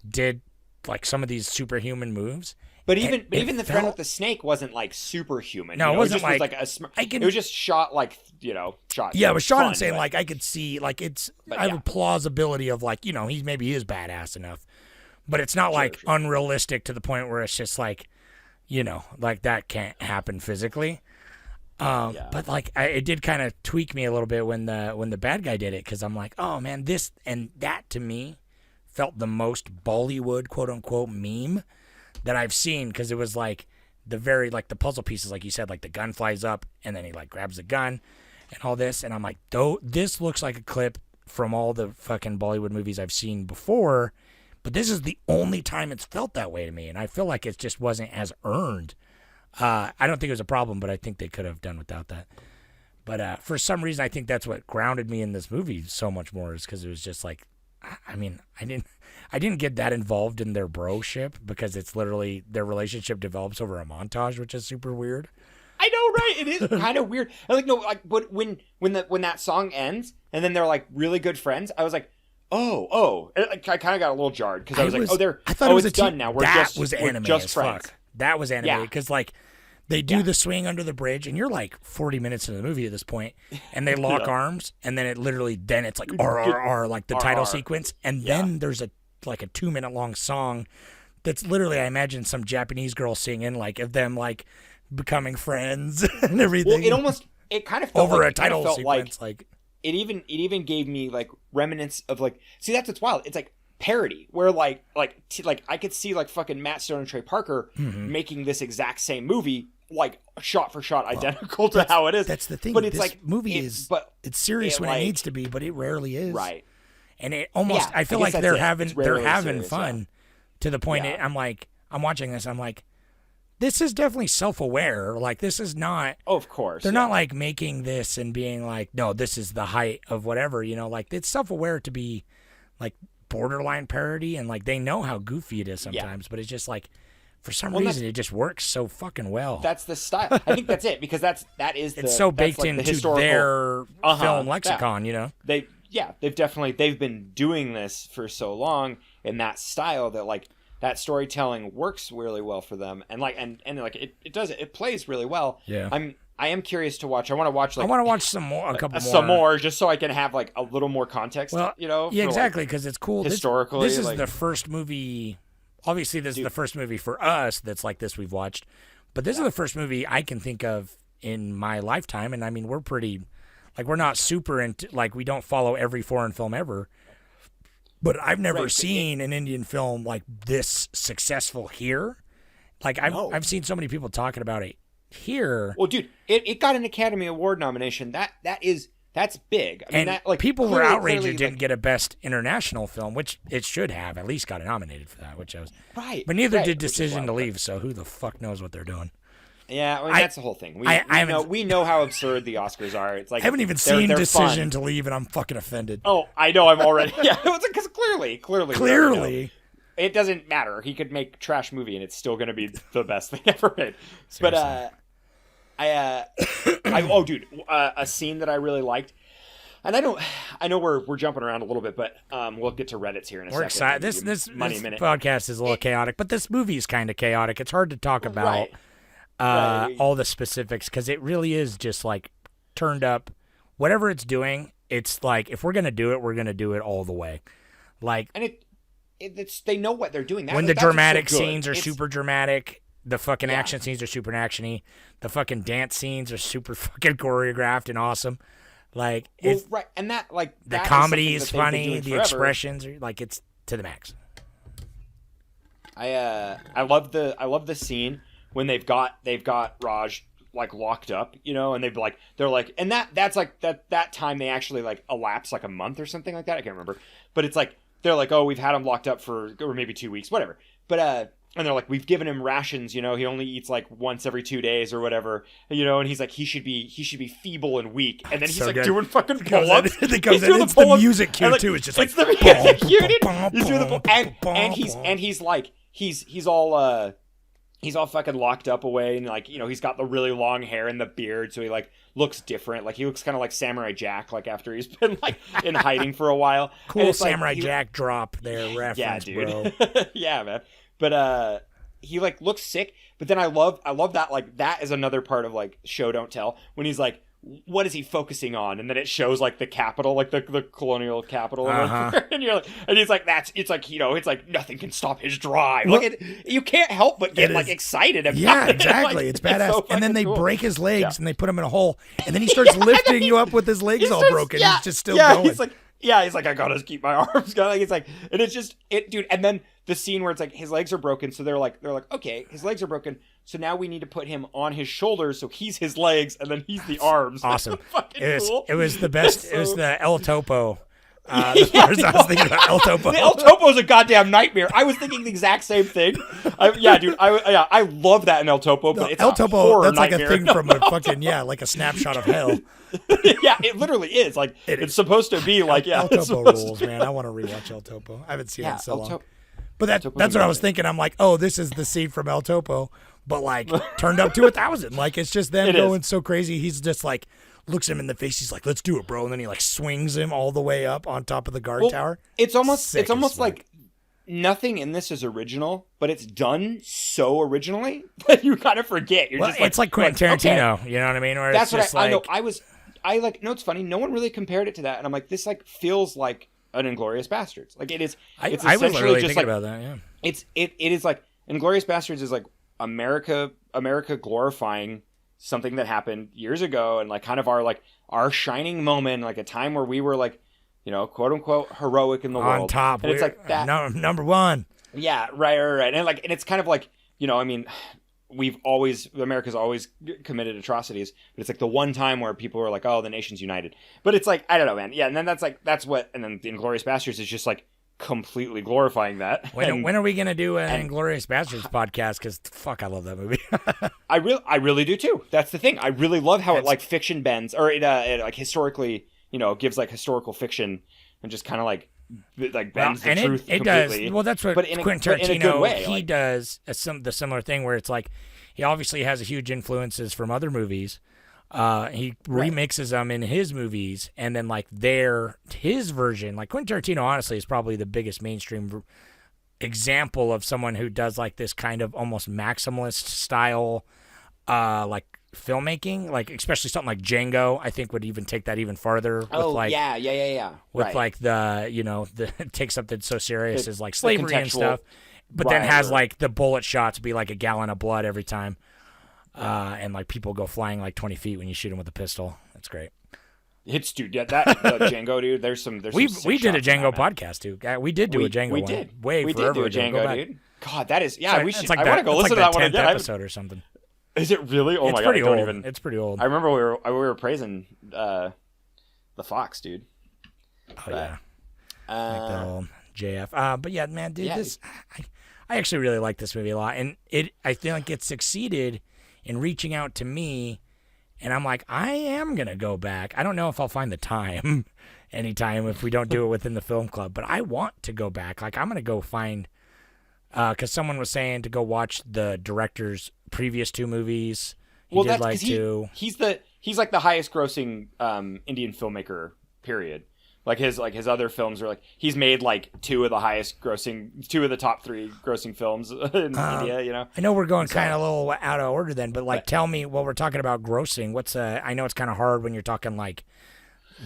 did like some of these superhuman moves. But even the friend felt- with the snake wasn't like superhuman. No, you know? it wasn't just was like- like it was just shot like shot. Yeah, it was shot fun, insane. but- Like I could see, like But I have yeah. a plausibility of like he maybe is badass enough, but it's not like unrealistic to the point where it's just like like that can't happen physically. But like it did kind of tweak me a little bit when the bad guy did it, because I'm like, oh man, this and that to me felt the most Bollywood quote unquote meme that I've seen, because it was like the very like the puzzle pieces, like you said, like the gun flies up and then he like grabs the gun and all this, and I'm like, this looks like a clip from all the fucking Bollywood movies I've seen before, but this is the only time it's felt that way to me, and I feel like it just wasn't as earned. I don't think it was a problem, but I think they could have done without that. But for some reason, I think that's what grounded me in this movie so much more, is because it was just like, I mean, I didn't get that involved in their broship, because it's literally their relationship develops over a montage, which is super weird. I know, right? It is kind of weird. But when that song ends and then they're like really good friends, I was like, oh, I kind of got a little jarred, because I was like, I thought it was it's done now. We're that just was anime we're just as friends. fuck. That was anime, Yeah. because like they do the swing under the bridge, and you're like 40 minutes into the movie at this point, and they lock arms, and then it's like RRR, like the title sequence, and then there's a 2-minute long song that's literally, I imagine, some Japanese girl singing, like of them like becoming friends and everything. Well, it kind of felt over like, a title felt sequence, like it even gave me like remnants of like, see, that's what's wild. It's like parody, where like I could see like fucking Matt Stone and Trey Parker making this exact same movie, like shot for shot identical to how it is. That's the thing. But it's this like movie it's serious when like, it needs to be, but it rarely is. right. And it almost, Yeah, I feel I like guess they're that's it. having It's rarely serious, fun to the point Yeah. I'm watching this, I'm like, this is definitely self-aware. Like, this is not, Oh, of course. they're not like making this and being like, no, this is the height of whatever, like it's self-aware to be like borderline parody, and like they know how goofy it is sometimes, but it's just like, for some reason, it just works so fucking well. That's the style. I think that's it, because that is it's so baked like into the historical, their film lexicon, they've been doing this for so long in that style that like that storytelling works really well for them, and it plays really well. Yeah. I am curious to watch. I want to watch some more, a couple more. some more, just so I can have like a little more context. Well, yeah, exactly, because it's cool. Historically, this is like- the first movie. Obviously, this is the first movie for us that's like this we've watched, but this is the first movie I can think of in my lifetime. And I mean, we're pretty, like, we're not super into, like, we don't follow every foreign film ever. But I've never seen an Indian film like this successful here. Like I've seen so many people talking about it here. Well, dude, it got an Academy Award nomination. That's big. I mean, And that like people were clearly- outraged clearly, it didn't like, get a Best International Film, which it should have. At least got nominated for that, which I was right. But neither right, did which is Decision to wild. Leave. So who the fuck knows what they're doing? Yeah, I mean, that's the whole thing. We know how absurd the Oscars are. It's like I haven't even they're seen Decision fun. to Leave, and I'm fucking offended. Oh, I know. I'm already. Yeah, because clearly, we already know. It doesn't matter. He could make trash movie, and it's still going to be the best thing ever made. Seriously. But dude, a scene that I really liked, and I know we're jumping around a little bit, but we'll get to Reddit's here in a We're second. excited. This Money Minute. podcast is a little chaotic, but this movie is kind of chaotic. It's hard to talk about Right. all the specifics, because it really is just like turned up. Whatever it's doing, it's like, if we're gonna do it, we're gonna do it all the way. Like, And it's they know what they're doing. when the that's what's so dramatic good. scenes are It's- super dramatic, the fucking action scenes are super actiony, the fucking dance scenes are super fucking choreographed and awesome. Like, Well, it's, right, and that like the that comedy is is something that they've been funny, doing the forever. expressions are like, it's to the max. I love the scene when they've got Raj like locked up, and they're like, and that's like that time they actually like elapse like a month or something like that. I can't remember, but it's like they're like, oh, we've had him locked up for or maybe 2 weeks, whatever. But and they're like, we've given him rations, he only eats like once every 2 days or whatever, and he's like, he should be feeble and weak, and then he's So like good. doing fucking It comes pull-ups. in- it comes He's in, doing it's the pull-ups, music cue, and, too. It's just like, it's the music cue, dude. bum, He's doing the bum, and bum, he's bum. and he's like he's all he's all fucking locked up away, and like, you know, he's got the really long hair and the beard, so he like looks different. Like he looks kind of like Samurai Jack, like after he's been like in hiding for a while. Cool Samurai Jack drop there reference, dude. bro. Yeah, man. But he like looks sick. But then I love that, like that is another part of like show don't tell, when he's like, what is he focusing on? And then it shows like the capital, like the colonial capital, and you're like, and he's like, it's like, you know, it's like nothing can stop his drive. Like you can't help but get like excited about it. Yeah, exactly. Like, it's badass. so and then they cool. break his legs and they put him in a hole, and then he starts lifting you up with his legs all broken. Yeah, he's just still going. He's like, I gotta keep my arms going. Like, it's like, and it's just dude. And then the scene where it's like his legs are broken, so they're like, okay, his legs are broken, so now we need to put him on his shoulders, so he's his legs, and then he's the arms. Awesome. Cool. It was the best. It was the El Topo. I was thinking about El Topo. The El Topo is a goddamn nightmare. I was thinking the exact same thing. I love that in El Topo, but it's El a Topo. horror That's like nightmare. a thing from a fucking like a snapshot of hell. Yeah, it literally is. Like it's supposed to be like El Topo rules, man. I want to rewatch El Topo. I haven't seen it in so long. But that's what I was thinking. I'm like, oh, this is the scene from El Topo, but like turned up to 1,000. Like it's just them going so crazy. He's just like looks him in the face. He's like, let's do it, bro. And then he like swings him all the way up on top of the guard tower. It's almost like nothing in this is original, but it's done so originally that you kind of forget. You're just like, it's like Quentin Tarantino. Okay. You know what I mean? Where that's it's what just I know. I like. No, it's funny. No one really compared it to that, and I'm like, this like feels like an Inglourious Bastards. Like it is. It's I was really just thinking about that. Yeah. It is like Inglourious Bastards is like America glorifying something that happened years ago, and like kind of our shining moment, like a time where we were like, you know, quote unquote heroic in the world. On top. And it's like that number one. Yeah, right. And like, and it's kind of like, you know, I mean, America's always committed atrocities, but it's like the one time where people were like, oh, the nation's united. But it's like, I don't know, man. Yeah, and then and then the Inglourious Bastards is just like completely glorifying that. When are we gonna do an Inglourious Bastards podcast? Because fuck, I love that movie. I really do too. That's the thing. I really love how it like fiction bends, or it like historically, you know, gives like historical fiction and just kind of like bends the truth it completely. Does. Well, that's what Quentin Tarantino, in a good way. He does the similar thing where it's like he obviously has huge influences from other movies. He remixes them in his movies, and then like his version. Like Quentin Tarantino, honestly, is probably the biggest mainstream example of someone who does like this kind of almost maximalist style, like filmmaking. Like especially something like Django, I think would even take that even farther. Oh, with yeah. With like the take something so serious as like slavery and stuff, but then has like the bullet shots be like a gallon of blood every time. And like people go flying like 20 feet when you shoot them with a pistol. That's great. It's dude, yeah, that Django dude. There's some. We did a Django podcast too. We did do a Django. We did. We did do a Django, dude. God, that is we should. It's like I want to go listen to that one again. Episode or something. Is it really? Oh it's my pretty god! old. It's pretty old. I remember we were praising the Fox, dude. Oh yeah. Like the old JF. But yeah, man, dude, I actually really like this movie a lot, and I feel like it succeeded in reaching out to me, and I'm like, I am gonna go back. I don't know if I'll find the time anytime if we don't do it within the film club, but I want to go back. Like I'm gonna go find because someone was saying to go watch the director's previous two movies. He's like the highest grossing Indian filmmaker, period. Like his other films are like he's made like two of the top three grossing films in India, you know. I know we're going kind of a little out of order then, but tell me what we're talking about grossing. I know it's kind of hard when you're talking like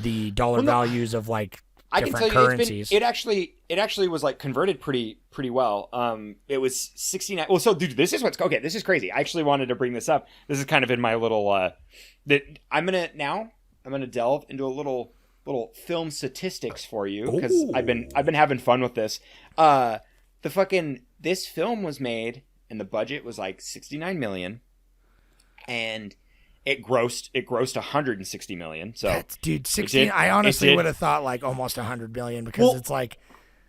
the dollar values of like different currencies. It actually was like converted pretty well. It was 69. Well, so dude, this is crazy. I actually wanted to bring this up. This is kind of in my little that I'm gonna delve into a little film statistics for you because I've been having fun with this. This film was made and the budget was like $69 million, and it grossed $160 million. So dude, 16. I honestly would have thought like almost $100 million because it's like.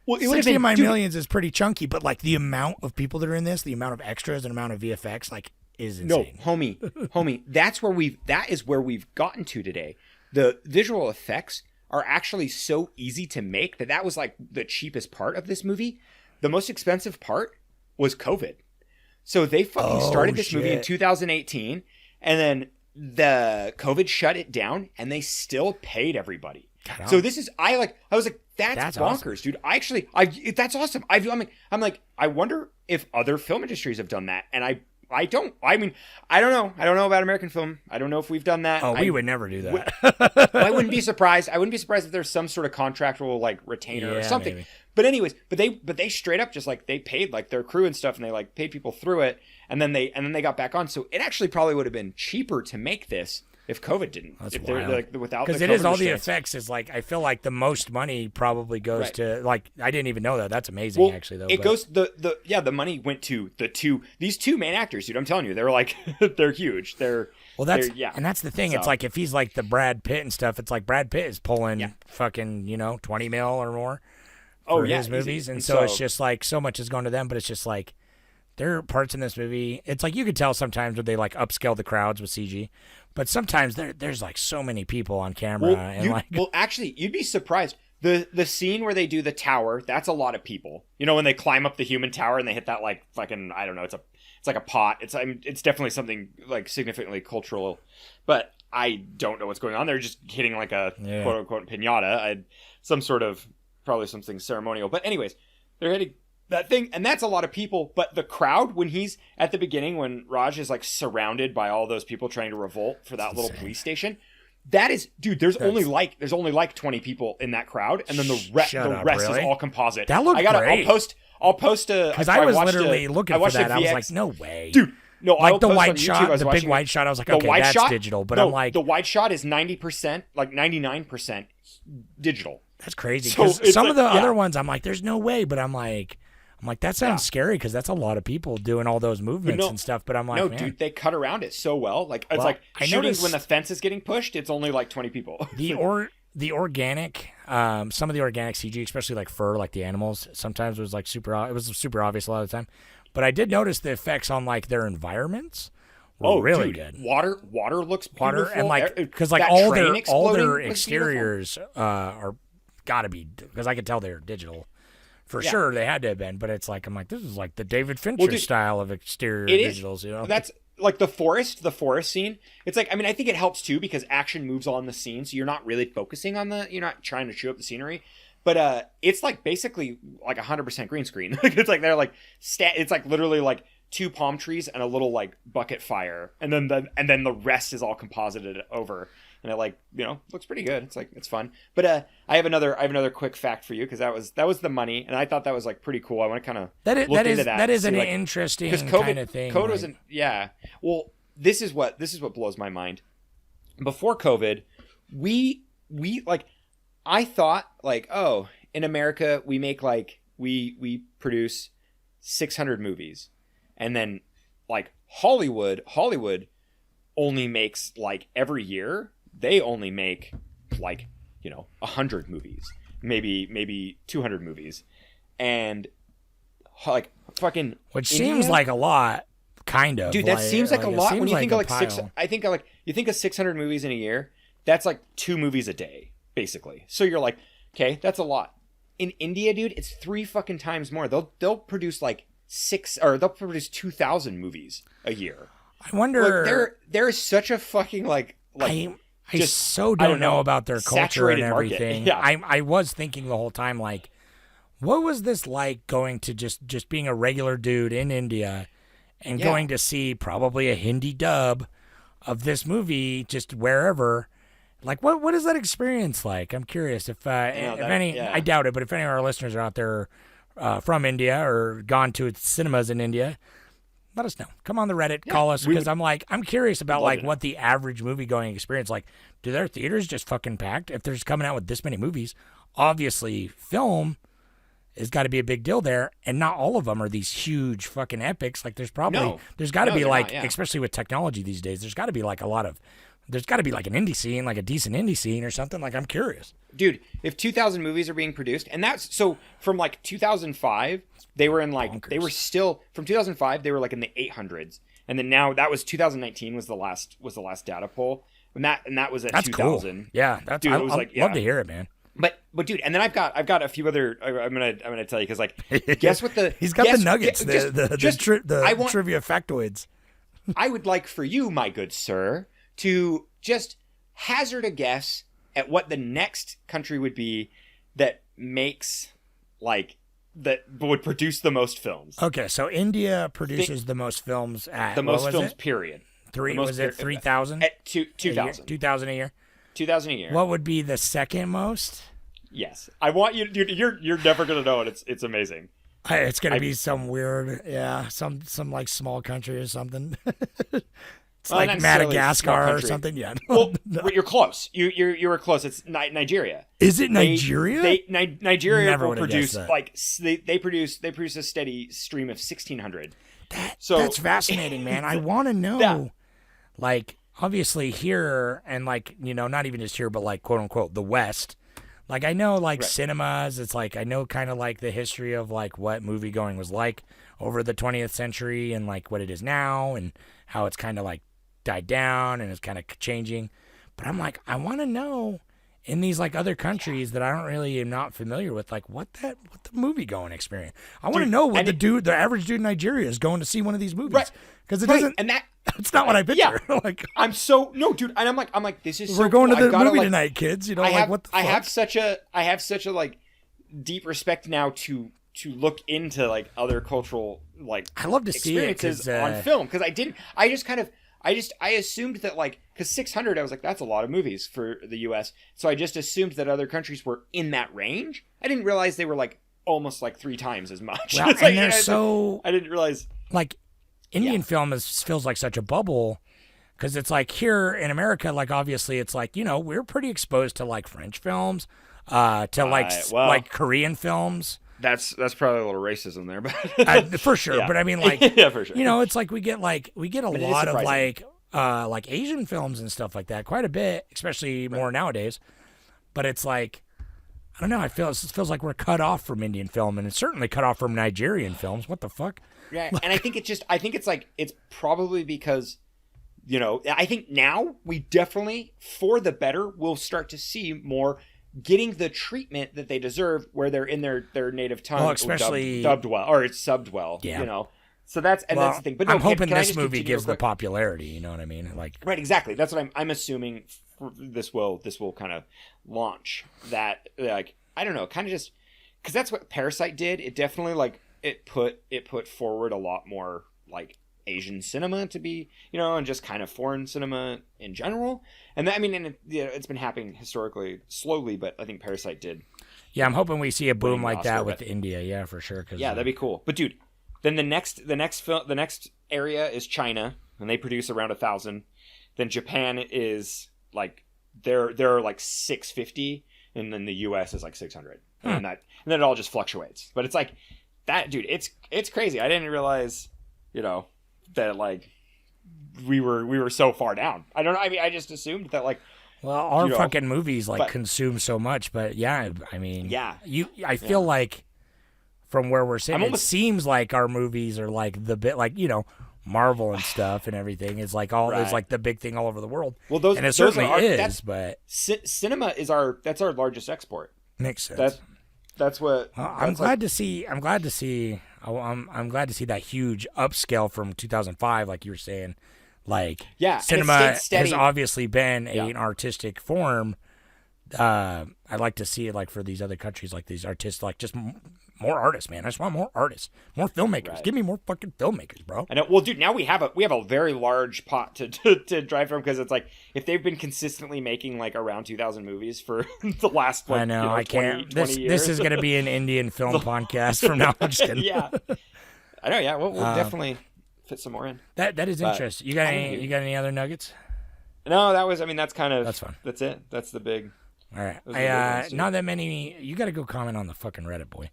Well, it 60 millions is pretty chunky, but like the amount of people that are in this, the amount of extras and amount of VFX, like is insane. No, homie, that is where we've gotten to today. The visual effects are actually so easy to make that was like the cheapest part of this movie. The most expensive part was COVID. So they fucking started this movie in shit. 2018, and then the COVID shut it down, and they still paid everybody. So this is I was like, that's bonkers, awesome. dude. That's awesome. I'm like, I wonder if other film industries have done that, and I don't know about American film. I don't know if we've done that. Oh, we would never do that. I wouldn't be surprised. I wouldn't be surprised if there's some sort of contractual like retainer or something. Maybe. But anyways, but they straight up just like they paid like their crew and stuff, and they like paid people through it, and then they got back on. So it actually probably would have been cheaper to make this if COVID didn't. That's if wild. like without because the it is COVID all the restraints. effects is like I feel like the most money probably goes Right. to like I didn't even know that. That's amazing Well, actually though. it but- goes the money went to these two main actors, dude. I'm telling you, they're like they're huge. Well, and that's the thing. It's So- like if he's like the Brad Pitt and stuff, it's like Brad Pitt is pulling fucking 20 mil or more for his easy. movies, and so it's just like so much is going to them. But it's just like there are parts in this movie. It's like you could tell sometimes where they like upscale the crowds with CG, but sometimes there's like so many people on camera actually, you'd be surprised. The scene where they do the tower, that's a lot of people. You know, when they climb up the human tower and they hit that like fucking I don't know, it's like a pot. It's definitely something like significantly cultural, but I don't know what's going on. They're just hitting like a quote unquote pinata, probably something ceremonial. But anyways, they're hitting that thing, and that's a lot of people. But the crowd, when he's at the beginning, when Raj is like surrounded by all those people trying to revolt for that little police station. That is, dude. There's only like 20 people in that crowd, and then the rest really? is all composite. That looked great. I'll post a because I was literally looking for that. I was like, no way, dude. No, like the wide shot, the big wide shot. I was like, okay, that's shot, digital. But no, I'm like, the wide shot is 90%, like 99% digital. that's crazy. So Because it's some like- of the yeah. other ones, I'm like, there's no way. But I'm like, that sounds scary because that's a lot of people doing all those movements and stuff. But I'm like, no, man. dude, they cut around it so well. Like it's Well, like I shooting noticed- when the fence is getting pushed. It's only like 20 people. The organic, some of the organic CG, especially like fur, like the animals, sometimes was like it was super obvious a lot of the time. But I did notice the effects on like their environments were really dude, good. Water looks beautiful. And like because like That all train their exploding was exteriors are gotta be because I could tell they're digital. For sure, they had to have been, but it's like I'm like this is like the David Fincher style of exterior digitals, you know? That's like the forest scene. It's like I think it helps too because action moves on the scene, so you're not really focusing on you're not trying to show up the scenery. But it's like basically like 100% green screen. It's like they're like it's like literally like two palm trees and a little like bucket fire, and then the rest is all composited over. And it like looks pretty good. It's like it's fun. But I have another quick fact for you because that was the money, and I thought that was like pretty cool. I want to kind of look into that. That is an like, interesting COVID, of thing. COVID wasn't. Yeah. Well, this is what blows my mind. Before COVID, we like I thought like in America we make like we produce 600 movies, and then like Hollywood only makes like every year. They only make like 100 movies, maybe 200 movies, and like fucking which India, seems like a lot, kind of. dude. That seems like a it lot seems when you think of like a 6. pile. I think of like you think of 600 movies in a year. That's like 2 movies a day, basically. So you're like, okay, that's a lot. In India, dude, it's 3 fucking times more. They'll produce like 2,000 movies a year. I wonder. Like, there is such a fucking like. I just, so don't know about their culture and saturated market. everything. Yeah. I was thinking the whole time, like, what was this like going to just being a regular dude in India and going to see probably a Hindi dub of this movie just wherever? Like, what is that experience like? I'm curious if I doubt it, but if any of our listeners are out there from India or gone to cinemas in India, let us know. Come on the Reddit, call us, because I'm curious about like what the average movie going experience like. Do their theaters just fucking packed? If they're just coming out with this many movies, obviously film has got to be a big deal there, and not all of them are these huge fucking epics. Like there's got to be like, especially with technology these days, there's got to be like there's got to be like an indie scene, like a decent indie scene or something. Like I'm curious. Dude, if 2,000 movies are being produced, and that's so from like 2005, they were in like Bonkers. they were still from 2005 they were like in the 800s, and then now that was 2019 was the last data poll, and that was at That's 2000. cool. Yeah, that's Dude, I, it was I'd like, love to hear it, man. But dude, and then I've got a few other. I'm gonna tell you because like, guess what the He's got guess, the nuggets, guess- the trivia factoids. I would like for you, my good sir, to just hazard a guess at what the next country would be that makes like that would produce the most films. Okay, so India produces the most films at The most what was films, it? period. Was it 3,000? At 2,000. 2,000 a year. 2,000 a year. What would be the second most? Yes, I want you. You're never gonna know it. It's amazing. It's gonna be some weird, some like small country or something. It's Well, like not necessarily a small Madagascar or country. something. Yeah. Well, but you're close. You were close. It's Nigeria. Is it Nigeria? Nigeria Never will would've produce guessed that. like they produce a steady stream of 1,600. That's fascinating, man. I want to know. Yeah. Like, obviously here, and like, not even just here, but like, quote unquote, the West. Like, I know, like, cinemas, it's like, I know kind of like the history of like what movie going was like over the 20th century and like what it is now and how it's kind of like died down and it's kind of changing. But I'm like, I want to know in these like other countries that I don't really am not familiar with, like what the movie going experience. I want to know what the average dude in Nigeria is going to see one of these movies. Right. Because it doesn't, and that it's not what I picture. Yeah. Like, I'm so no, dude. And I'm like, this is. we're so going cool. to the I've gotta, movie like, tonight, kids. I have, what the fuck? I have such a like deep respect now to look into like other cultural like I love to see it experiences on film because I assumed that like because 600 I was like that's a lot of movies for the U.S. So I just assumed that other countries were in that range. I didn't realize they were like almost like 3 times as much. Well, It's and like, they're so I didn't realize like Indian film feels like such a bubble because it's like here in America, like obviously it's like we're pretty exposed to like French films, to like Korean films. That's probably a little racism there, but For sure. Yeah. But I mean, like, yeah, for sure. it's like we get a lot of like Asian films and stuff like that, quite a bit, especially more nowadays. But it's like, I don't know. It feels like we're cut off from Indian film, and it's certainly cut off from Nigerian films. What the fuck? Yeah, and I think it's probably because, I think now we definitely, for the better, will start to see more getting the treatment that they deserve where they're in their native tongue. Well, especially dubbed well, or it's subbed well, Yeah. So that's the thing. But no, I'm hoping can I this just movie continue gives real the quick? popularity. You know what I mean? Like, Right, exactly. That's what I'm assuming this will kind of launch that, like, I don't know, kind of just because that's what Parasite did. It definitely like it put forward a lot more like Asian cinema to be, and just kind of foreign cinema in general. And that, I mean, it's been happening historically slowly, but I think Parasite did. Yeah, I'm hoping we see a boom Winning like Oscar, that with but- India. Yeah, for sure. Yeah, that'd be cool. But dude, then the next area is China, and they produce around 1,000. Then Japan is like they're like 650, and then the U.S. is like 600, and then it all just fluctuates. But it's like that, dude. It's crazy. I didn't realize, that like we were so far down. I don't know. I mean, I just assumed that like. Well, our fucking movies like consume so much, but yeah, I mean, I feel like from where we're sitting, it seems like our movies are like the bit like Marvel and stuff and everything is like is like the big thing all over the world. Well, those and it certainly is, but cinema is that's our largest export. Makes sense. That's what I'm glad to see. I'm glad to see that huge upscale from 2005, like you were saying. Like, cinema has obviously been an artistic form. I'd like to see it like for these other countries, like these artists, like just more artists, man. I just want more artists, more filmmakers. Right. Give me more fucking filmmakers, bro. I know. Well, dude, now we have a very large pot to drive from because it's like if they've been consistently making like around 2,000 movies for the last like, I know I 20, can't. 20 years. This is gonna be an Indian film podcast from now. I'm just kidding. Yeah, I know. Yeah, we'll definitely fit some more in. That is interesting. You got any other nuggets? No, that's kind of that's fun. That's it. That's the big. All right. Not that many. You got to go comment on the fucking Reddit, boy.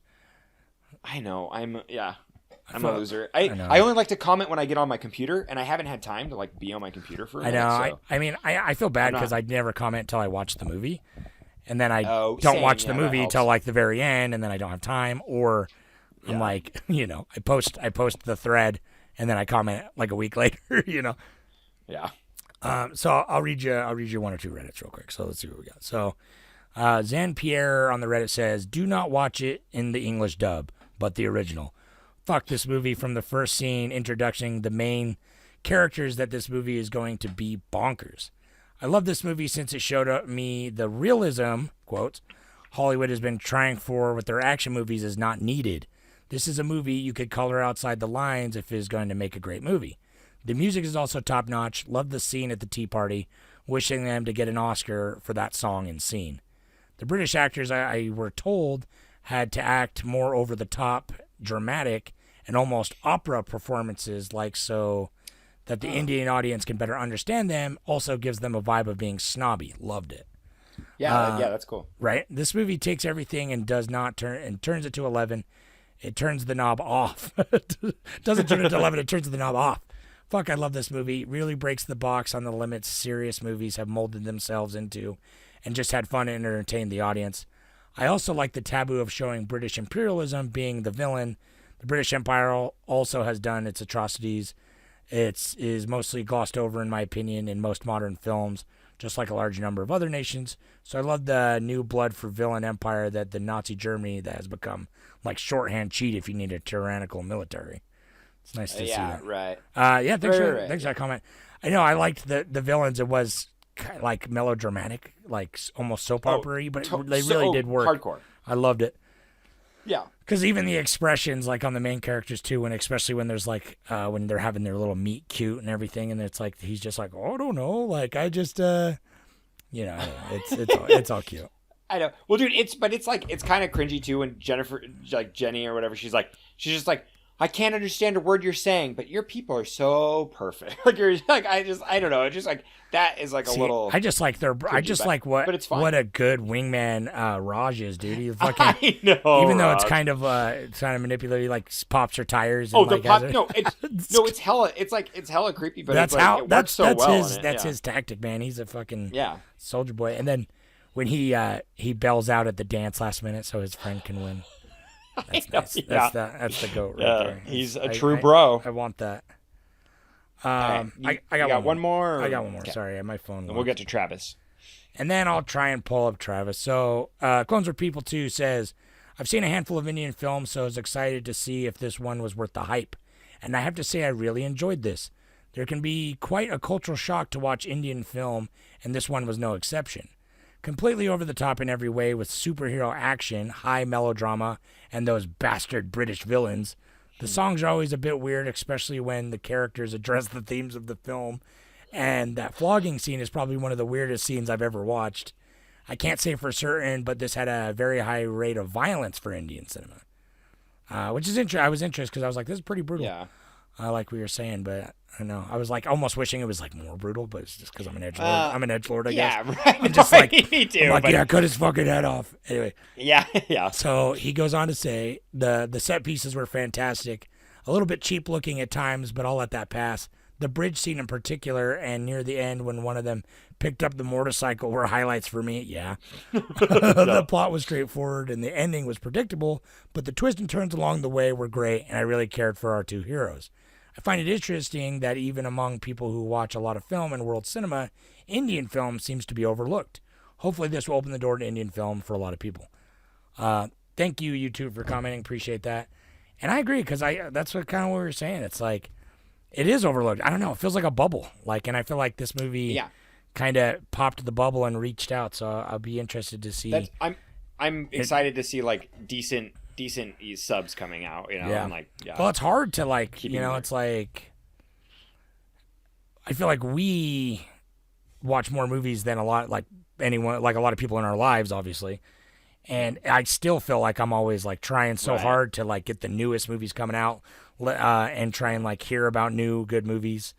I know. I'm a loser. I only like to comment when I get on my computer, and I haven't had time to like be on my computer for a minute. I know. So. I mean, I feel bad because I never comment till I watch the movie, and then I don't same, watch the movie that till like the very end, and then I don't have time, or I'm like, I post the thread, and then I comment like a week later, Yeah. So I'll read you one or two Reddits real quick. So let's see what we got. So Zan Pierre on the Reddit says, do not watch it in the English dub, but the original. Fuck this movie from the first scene introducing the main characters that this movie is going to be bonkers. I love this movie since it showed me the realism, quotes, Hollywood has been trying for with their action movies is not needed. This is a movie you could color outside the lines if it is going to make a great movie. The music is also top-notch. Love the scene at the tea party. Wishing them to get an Oscar for that song and scene. The British actors, I were told, had to act more over-the-top, dramatic, and almost opera performances, like so that the Indian audience can better understand them. Also gives them a vibe of being snobby. Loved it. Yeah, that's cool. Right? This movie takes everything and does not turns it to 11. It turns the knob off. Doesn't turn it to 11, it turns the knob off. Fuck, I love this movie. Really breaks the box on the limits serious movies have molded themselves into and just had fun and entertained the audience. I also like the taboo of showing British imperialism being the villain. The British Empire also has done its atrocities. It is mostly glossed over, in my opinion, in most modern films, just like a large number of other nations. So I love the new blood for villain empire that the Nazi Germany that has become like shorthand cheat if you need a tyrannical military. It's nice to see that. Right. Yeah, thanks for Right. that comment. I know I liked the villains. It was kind of like melodramatic, like almost soap opera-y, but they really did work. Hardcore. I loved it. Yeah. Because even the expressions, like on the main characters too, and especially when there's like when they're having their little meet cute and everything, and it's like he's just like, oh, I don't know, like I just, it's all cute. I know. Well, dude, it's kind of cringy too when Jenny or whatever, she's just like, I can't understand a word you're saying, but your people are so perfect. Like you're like, I don't know. It's just like that is like a little. I just like what, but it's fine. What a good wingman Raj is, dude. He fucking, I know. even though Raj. it's kind of manipulative, he like pops her tires. And, Oh, the like, pop! has No, it's hella. It's hella creepy. But that's it's like, how it that's works so well his in it, that's yeah. his tactic, man. He's a fucking Yeah. soldier boy. And then when he bails out at the dance last minute so his friend can win. That's nice. Yeah. That's the goat right there. He's a true bro. I want that. Right, I got one more. I got one more. Okay. Sorry, my phone. And we'll get to Travis. And then I'll try and pull up Travis. So, Clones Are People 2 says, I've seen a handful of Indian films, so I was excited to see if this one was worth the hype. And I have to say I really enjoyed this. There can be quite a cultural shock to watch Indian film, and this one was no exception. Completely over the top in every way with superhero action, high melodrama, and those bastard British villains. The songs are always a bit weird, especially when the characters address the themes of the film. And that flogging scene is probably one of the weirdest scenes I've ever watched. I can't say for certain, but this had a very high rate of violence for Indian cinema. Which is interesting. I was interested because I was like, this is pretty brutal. Yeah. Like we were saying, but I don't know. I was like almost wishing it was like more brutal, but it's just because I'm an edgelord. I'm an edgelord, I guess. Yeah, right. I'm just like, me too. I'm like, but yeah, cut his fucking head off. Anyway. yeah, yeah. So he goes on to say the set pieces were fantastic, a little bit cheap looking at times, but I'll let that pass. The bridge scene in particular, and near the end when one of them picked up the motorcycle, were highlights for me. Yeah. The plot was straightforward and the ending was predictable, but the twists and turns along the way were great, and I really cared for our two heroes. I find it interesting that even among people who watch a lot of film and world cinema, Indian film seems to be overlooked. Hopefully this will open the door to Indian film for a lot of people. Thank you, YouTube, for commenting. Appreciate that. And I agree, because that's what kind of what we were saying. It's like, it is overlooked. I don't know. It feels like a bubble. And I feel like this movie kind of popped the bubble and reached out. So I'll be interested to see. I'm excited to see like decent subs coming out. You know, Yeah. and like Well, it's hard to Keeping it's like, I feel like we watch more movies than a lot of people in our lives, obviously. And I still feel like I'm always trying so hard to get the newest movies coming out, and try and hear about new good movies,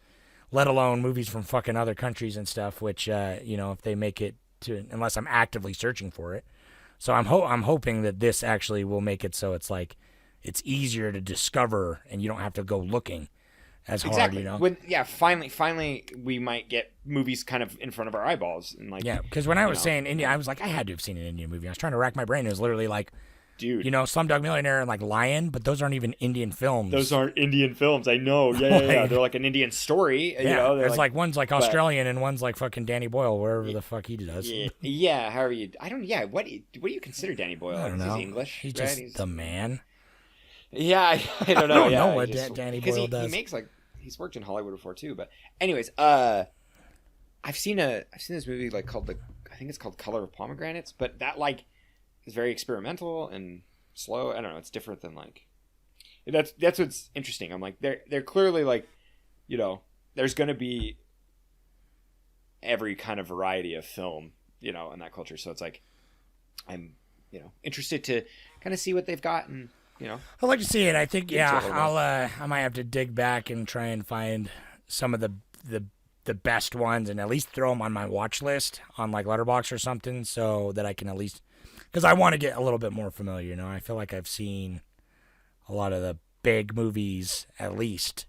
let alone movies from fucking other countries and stuff. Which if they make it to, unless I'm actively searching for it. So I'm hoping that this actually will make it so it's it's easier to discover and you don't have to go looking as hard. Finally we might get movies kind of in front of our eyeballs and because when I was saying India, I was like, I had to have seen an Indian movie. I was trying to rack my brain. It was literally dude. You know, Slumdog Millionaire and like Lion, but those aren't even Indian films. Those aren't Indian films. I know. Yeah. They're like an Indian story. You know, there's like one's like Australian and one's like fucking Danny Boyle, wherever the fuck he does. Yeah. How are you? I don't. Yeah. What do you consider Danny Boyle? I don't know. He's English. He's right? just the man. Yeah, I don't know. I don't know what Danny Boyle does. He makes like he's worked in Hollywood before too. But anyways, I've seen this movie like I think it's called Color of Pomegranates, but that like is very experimental and slow. I don't know. It's different than like that's what's interesting. I'm like they're clearly like, you know, there's going to be every kind of variety of film, you know, in that culture. So it's like I'm, you know, interested to kind of see what they've got and. You know, I'd like to see it. I think, I might have to dig back and try and find some of the best ones and at least throw them on my watch list on like Letterboxd or something, so that I can at least, because I want to get a little bit more familiar. You know, I feel like I've seen a lot of the big movies at least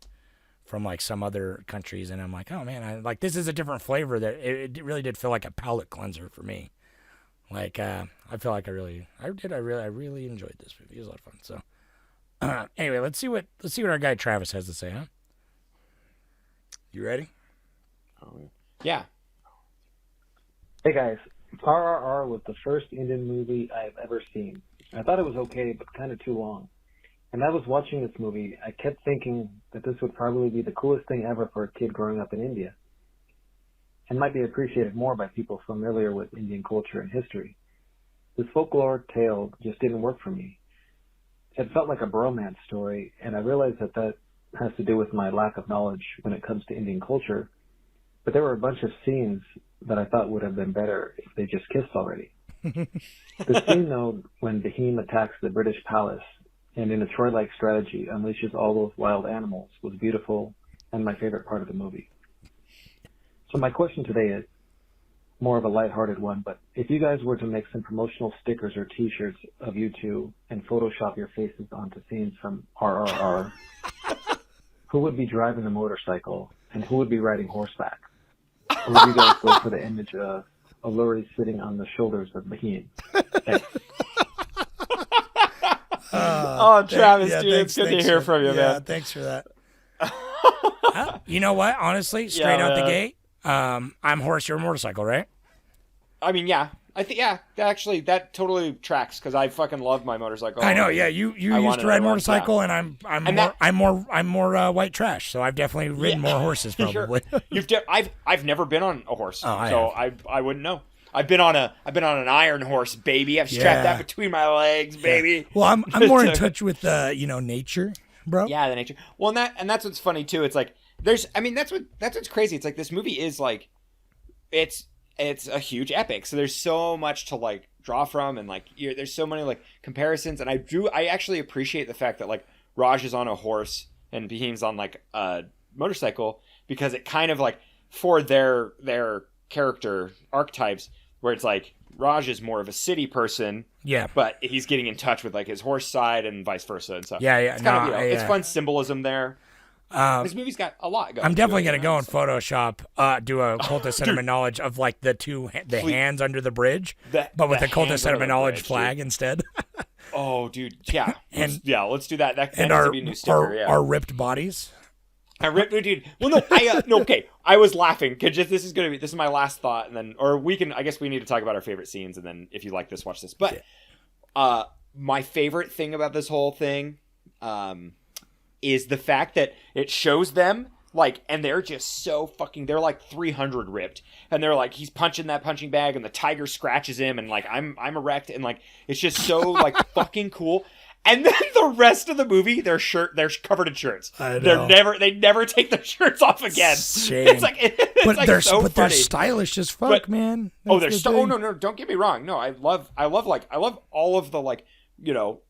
from like some other countries, and I'm like, oh man, this is a different flavor. That it really did feel like a palate cleanser for me. Like, I feel like I really enjoyed this movie. It was a lot of fun. So, anyway, let's see what our guy Travis has to say, huh? You ready? Yeah. Hey guys, RRR was the first Indian movie I've ever seen. I thought it was okay, but kind of too long. And I was watching this movie, I kept thinking that this would probably be the coolest thing ever for a kid growing up in India, and might be appreciated more by people familiar with Indian culture and history. This folklore tale just didn't work for me. It felt like a bromance story, and I realized that has to do with my lack of knowledge when it comes to Indian culture. But there were a bunch of scenes that I thought would have been better if they just kissed already. The scene, though, when Bahim attacks the British palace and in a Troy-like strategy unleashes all those wild animals was beautiful and my favorite part of the movie. So my question today is more of a lighthearted one, but if you guys were to make some promotional stickers or t-shirts of you two and Photoshop your faces onto scenes from RRR, who would be driving the motorcycle and who would be riding horseback? Or would you guys go for the image of Alluri sitting on the shoulders of Bahim? Thanks. Travis, dude, it's good to hear from you, man. Yeah, thanks for that. You know what? Honestly, straight out the gate, I'm horse, you're a motorcycle, right? I mean, yeah. I think, yeah, actually, that totally tracks because I fucking love my motorcycle. I know, yeah. You used to ride motorcycle, and I'm more white trash. So I've definitely ridden more horses, probably. Sure. I've never been on a horse, I wouldn't know. I've been on an iron horse, baby. I've strapped that between my legs, baby. Well, I'm more in touch with nature, bro. Yeah, the nature. Well, and that's what's funny too. It's like that's what's crazy. It's like this movie is like it's a huge epic. So there's so much to like draw from, and like there's so many like comparisons. And I actually appreciate the fact that like Raj is on a horse and Bahim's on like a motorcycle, because it kind of like for their character archetypes, where it's like Raj is more of a city person, but he's getting in touch with like his horse side and vice versa and stuff. It's kind of, it's fun symbolism there. This movie's got a lot going. I'm definitely gonna go and Photoshop, do a Cult of Cinema Knowledge of like the hands under the bridge, but with the Cult of Cinema Knowledge flag instead. Oh, dude, yeah, let's do that. That and needs to be a new sticker. Our ripped bodies. I ripped, dude. Well, no, okay. I was laughing because this is my last thought, and then I guess we need to talk about our favorite scenes, and then if you like this, watch this. But my favorite thing about this whole thing, is the fact that it shows them like, and they're just so fucking, they're like 300 ripped, and they're like, he's punching that punching bag, and the tiger scratches him, and like I'm erect, and like it's just so like fucking cool. And then the rest of the movie, they're covered in shirts. I know. They never take their shirts off again. Shame. It's like, they're so they're stylish as fuck, man. Oh, no, don't get me wrong. No, I love all of the like, you know,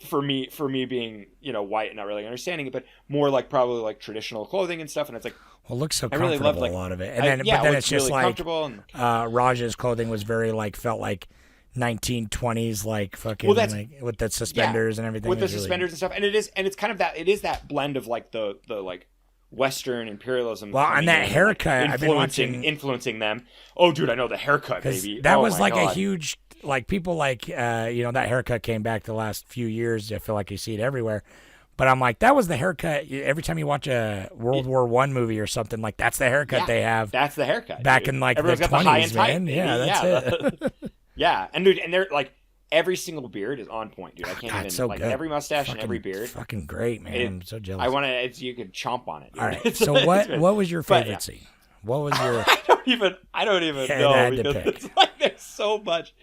for me being, you know, white and not really understanding it, but more like probably like traditional clothing and stuff. And it's like, well, it looks so comfortable, really love, like, a lot of it. And but then it's just really like Raj's clothing was very like, felt like 1920s, like fucking like, with the suspenders and everything. With the suspenders and stuff. And it's kind of that, it is that blend of like the like Western imperialism. Well, and that haircut, I've been influencing them. Oh, dude, I know the haircut, baby. That was my like God. a huge, like people like, that haircut came back the last few years. I feel like you see it everywhere. But I'm like, that was the haircut. Every time you watch a World War I movie or something, like that's the haircut they have. That's the haircut. Back dude. in like Everyone's the got the high 20s, and tight, man. baby. Yeah, that's it. Yeah, and dude, and they're like every single beard is on point, dude. I can't even so like good. every mustache and every beard. Fucking great, man. I'm so jealous. I want to. You could chomp on it. Dude. All right. So what was your favorite scene? What was your? I don't even Yeah, know I had to because pick. it's like there's so much.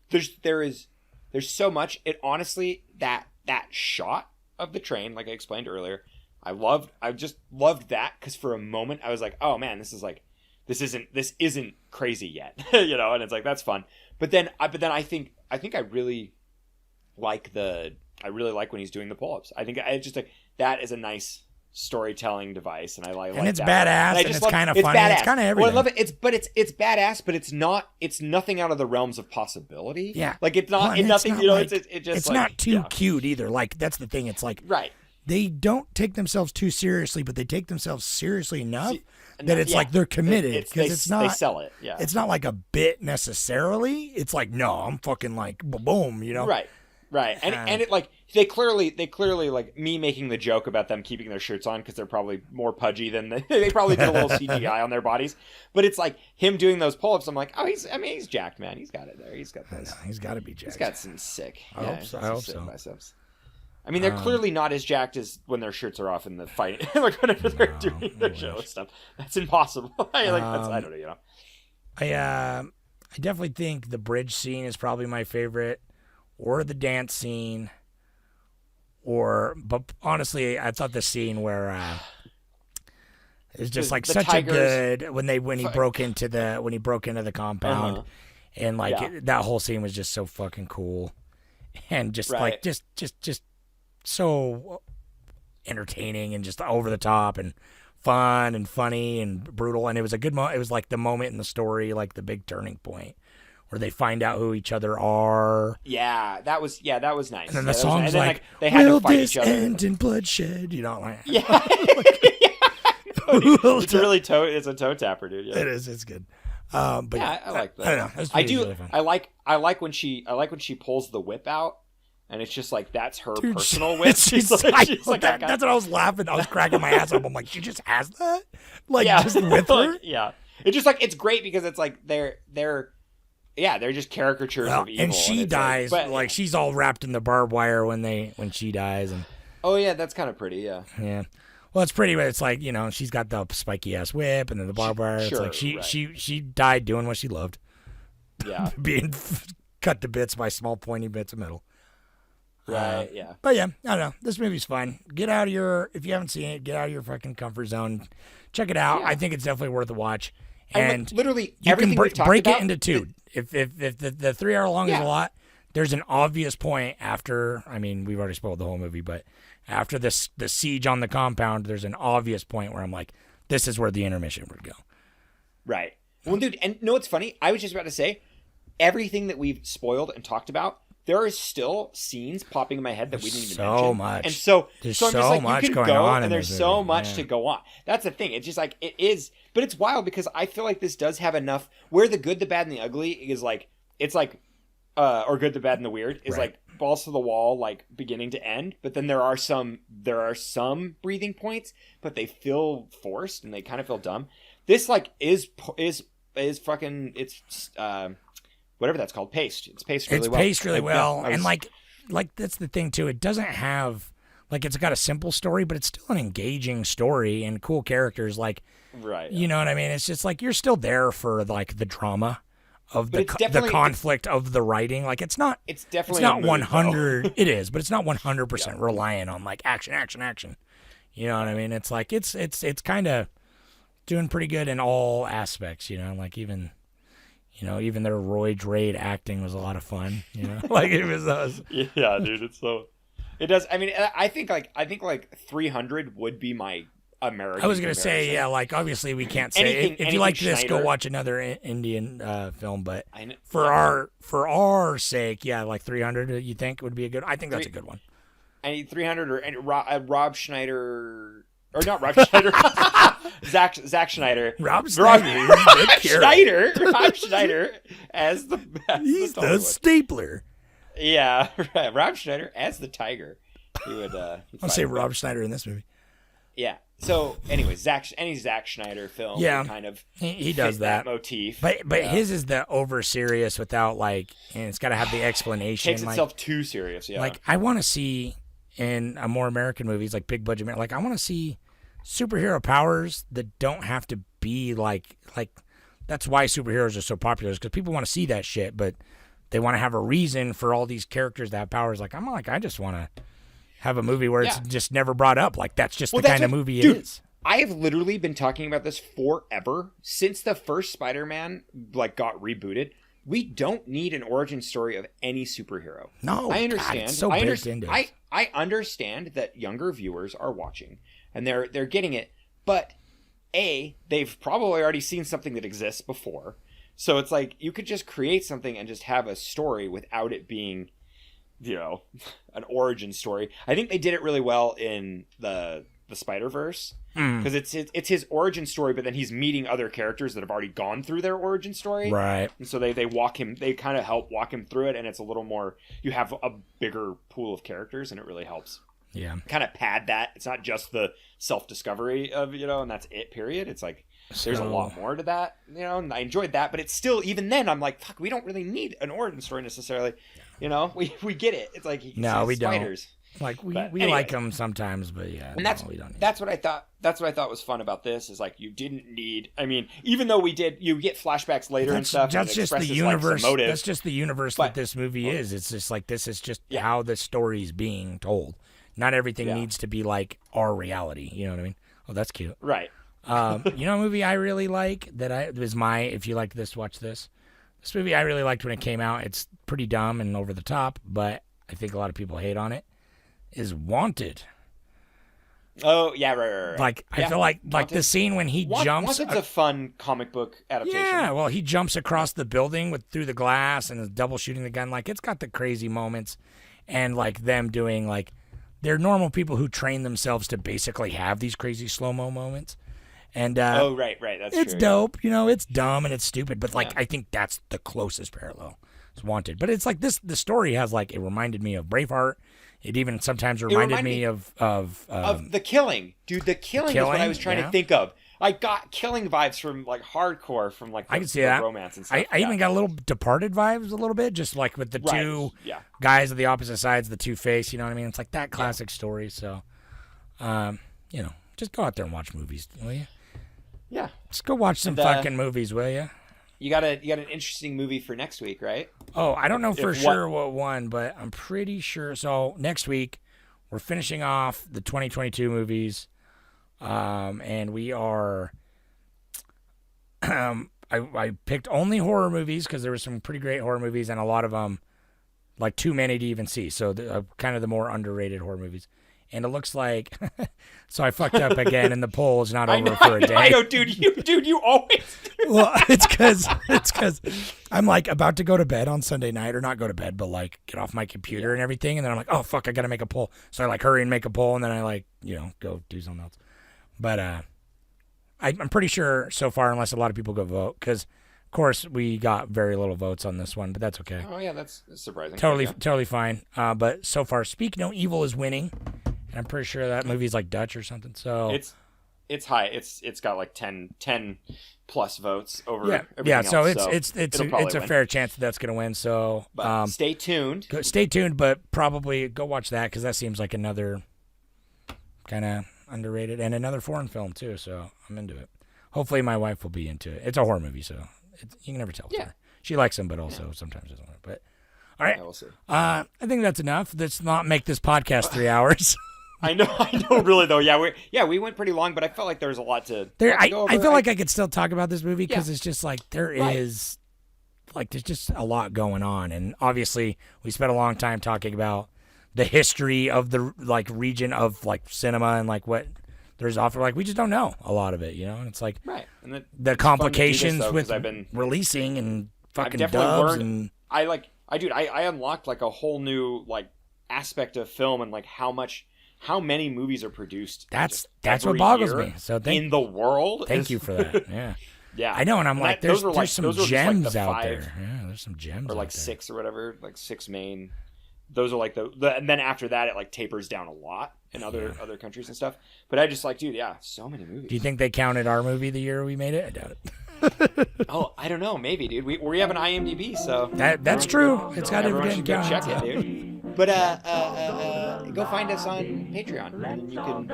There's so much. It honestly that shot of the train, like I explained earlier, I just loved that because for a moment I was like, oh man, this isn't crazy yet, and it's like that's fun. But then I think I really like when he's doing the pull-ups. I think I just like that is a nice storytelling device, and I like. And it's that. badass, and it's kind of funny. Badass. It's kind of everything. Well, I love it. It's badass, but it's nothing out of the realms of possibility. Yeah, like it's not. Well, it's nothing. It's not too cute either. Like that's the thing. It's like right. They don't take themselves too seriously, but they take themselves seriously enough that it's like they're committed because it's not. They sell it. Yeah, it's not like a bit necessarily. It's like no, I'm fucking like boom, Right, and it like they clearly like me making the joke about them keeping their shirts on because they're probably more pudgy than they probably did a little CGI on their bodies, but it's like him doing those pull-ups. I'm like, oh, he's jacked, man. He's got it there. He's got this. He's got to be jacked. He's got some sick. I hope so. Biceps. I mean, they're clearly not as jacked as when their shirts are off in the fight, like whenever they're doing their show stuff. That's impossible. I don't know. I definitely think the bridge scene is probably my favorite, or the dance scene, but honestly, I thought the scene where it was just like the such tigers, a good when he broke into the compound, and like that whole scene was just so fucking cool, and just like just so entertaining and just over the top and fun and funny and brutal, and it was a good moment. It was like the moment in the story, like the big turning point where they find out who each other are. Yeah, that was nice. And then the song's like, they had will to fight this each other. end in bloodshed? Like yeah. It's really it's a toe tapper, dude. Yeah. It is. It's good. But yeah, I like that. I don't know. I do. Really fun. I like when she pulls the whip out, and it's just like that's her Dude, personal whip. She's like that's what I was laughing. I was cracking my ass up. I'm like, she just has that, just with her. Yeah, it's just like it's great because it's like they're just caricatures of evil. And she dies, like she's all wrapped in the barbed wire when she dies, and oh yeah, that's kind of pretty. Yeah. Yeah. Well, it's pretty, but it's like, she's got the spiky ass whip and then the barbed wire. Sure, it's like she died doing what she loved. Yeah. Being cut to bits by small pointy bits of metal. Right, yeah. But yeah, I don't know. This movie's fun. If you haven't seen it, get out of your fucking comfort zone. Check it out. Yeah. I think it's definitely worth a watch. And literally you everything can we've talked break about, it into two. If the 3 hour long is a lot, there's an obvious point after, we've already spoiled the whole movie, but after the siege on the compound, there's an obvious point where I'm like, this is where the intermission would go. Right. Well, dude, and you know what's funny? I was just about to say, everything that we've spoiled and talked about, there are still scenes popping in my head that we didn't even mention. So much. And so there's I'm just like, much you can going go, on and there's so much to go on. That's the thing. It's just like, it is, but it's wild because I feel like this does have enough, where the good, the bad, and the ugly is like, it's like, or good, the bad, and the weird is like balls to the wall, like beginning to end. But then there are some breathing points, but they feel forced and they kind of feel dumb. This like is fucking, it's whatever that's called, paced. It's paced really well. It's paced really well, and like that's the thing too. It doesn't have it's got a simple story, but it's still an engaging story and cool characters. Like, right? You know what I mean? It's just like you're still there for like the drama of the conflict of the writing. Like it's not 100. It is, but it's not 100% reliant on like action. You know what I mean? It's like it's kind of doing pretty good in all aspects. Like even their roid raid acting was a lot of fun. Like it was. Yeah, dude, it's so. It does. I think 300 would be my American. I was gonna say, like obviously we can't say if you like this, go watch another Indian film. But for our sake, like 300, you think would be a good? I think that's a good one. 300 or Rob Schneider. or not Rob Schneider, Zack Schneider. Rob Schneider. Rob Schneider as the He's the Hollywood. stapler. Yeah, right. Rob Schneider as the tiger. He would. I'll say Rob Schneider in this movie. Yeah. So, anyway, any Zack Schneider film, Yeah, kind of he does that motif. But his is the over serious without like, and it's got to have the explanation. Takes itself too serious. Yeah. Like I want to see in a more American movies, like big budget, like I want to see superhero powers that don't have to be like. That's why superheroes are so popular, is because people want to see that shit, but they want to have a reason for all these characters to have powers. Like I just want to have a movie where it's just never brought up. Like that's just the kind of movie it is. I have literally been talking about this forever since the first Spider-Man got rebooted. We don't need an origin story of any superhero. No, I understand. God, it's so baked into it. I understand that younger viewers are watching and they're getting it, but they've probably already seen something that exists before. So it's like you could just create something and just have a story without it being, an origin story. I think they did it really well in the Spider-Verse because it's his origin story, but then he's meeting other characters that have already gone through their origin story, right? And so they kind of help walk him through it, and it's a little more. You have a bigger pool of characters, and it really helps. Yeah, kind of pad that. It's not just the self-discovery of and that's it. Period. It's like there's a lot more to that, and I enjoyed that, but it's still, even then, I'm like, fuck, we don't really need an origin story necessarily. We get it. It's like no, we spiders. Don't. Like we anyway. like them sometimes, but yeah, and we don't need that's what I thought. That's what I thought was fun about this, is like you didn't need. I mean, even though you get flashbacks later and stuff. That's just the universe. That's just the universe but, that this movie is. It's just like this is just how the story's being told. Not everything needs to be like our reality. You know what I mean? Oh, that's cute. Right. A movie I really like if you like this, watch this. This movie I really liked when it came out. It's pretty dumb and over the top, but I think a lot of people hate on it. Is Wanted. Oh yeah, right. Like I feel like the scene when he jumps. Wanted's a fun comic book adaptation. Yeah, well, he jumps across the building through the glass and is double shooting the gun. Like it's got the crazy moments, and like them doing like they're normal people who train themselves to basically have these crazy slow-mo moments. And right, that's it's true. dope. It's dumb and it's stupid, but like I think that's the closest parallel. It's Wanted, but it's like this. The story has like, it reminded me of Braveheart. It even sometimes reminded me of The Killing. Dude, The Killing is what I was trying to think of. I got Killing vibes from like hardcore, from like I can see that romance and stuff. I even got a little Departed vibes a little bit, just like with the two guys of the opposite sides, the two-face. You know what I mean? It's like that classic story. So, just go out there and watch movies, will you? Yeah. Just go watch some fucking movies, will you? You got an interesting movie for next week, right? Oh, I don't know for sure what one, but I'm pretty sure. So next week, we're finishing off the 2022 movies, and we are. I picked only horror movies because there were some pretty great horror movies, and a lot of them, like too many to even see. So kind of the more underrated horror movies. And it looks like, so I fucked up again, and the poll is not over for a day. I know, dude. You always do. Well, it's because I'm like about to go to bed on Sunday night, or not go to bed, but like get off my computer and everything, and then I'm like, oh fuck, I gotta make a poll. So I like hurry and make a poll, and then I like go do something else. But I'm pretty sure so far, unless a lot of people go vote, because of course we got very little votes on this one, but that's okay. Oh yeah, that's surprising. Totally fine. But so far, Speak No Evil is winning. And I'm pretty sure that movie's like Dutch or something. So it's high. It's got like 10 plus votes over everything yeah. else. So it's a fair chance that's gonna win. So but stay tuned. Stay tuned, but probably go watch that because that seems like another kind of underrated and another foreign film too. So I'm into it. Hopefully my wife will be into it. It's a horror movie, so you can never tell. Yeah, she likes them, but also sometimes doesn't. But all right, we'll see. I think that's enough. Let's not make this podcast 3 hours. I know, really though. We went pretty long, but I felt like there was a lot to. I feel like I could still talk about this movie because it's just like there's just a lot going on, and obviously we spent a long time talking about the history of the like region of like cinema and like what there's offered. Like we just don't know a lot of it, and it's like and the complications with releasing and fucking dubs and I unlocked like a whole new like aspect of film and like how much how many movies are produced. That's just what every boggles year me. So in the world. thank you for that. Yeah. Yeah, I know, and I'm like, those there's are some those are just like gems the out 5 there. Yeah, there's some gems or like out there. 6 or whatever, like 6 main. Those are like the and then after that it like tapers down a lot in other countries and stuff. But I just like, dude, yeah, so many movies. Do you think they counted our movie the year we made it? I doubt it. Oh, I don't know, maybe, dude. We have an IMDb, so That's true. It's got to everyone get should go counted. check it, dude. But go find us on Patreon, and then you can,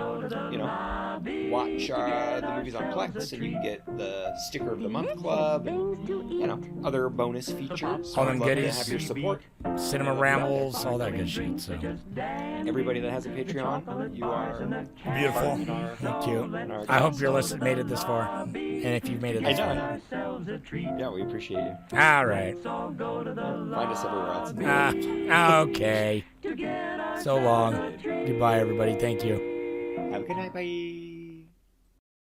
watch the movies on Plex, and you can get the Sticker of the Month Club, and other bonus features. All I'd them love to goodies. have your support. Cinema rambles, all that good shit. So Everybody that has a Patreon, you are beautiful. Thank you. I hope your list made it this far, and if you've made it this far, yeah, we appreciate you. all right. Find us everywhere else. Okay. So long. Goodbye, everybody. Thank you. Have a good night. Bye.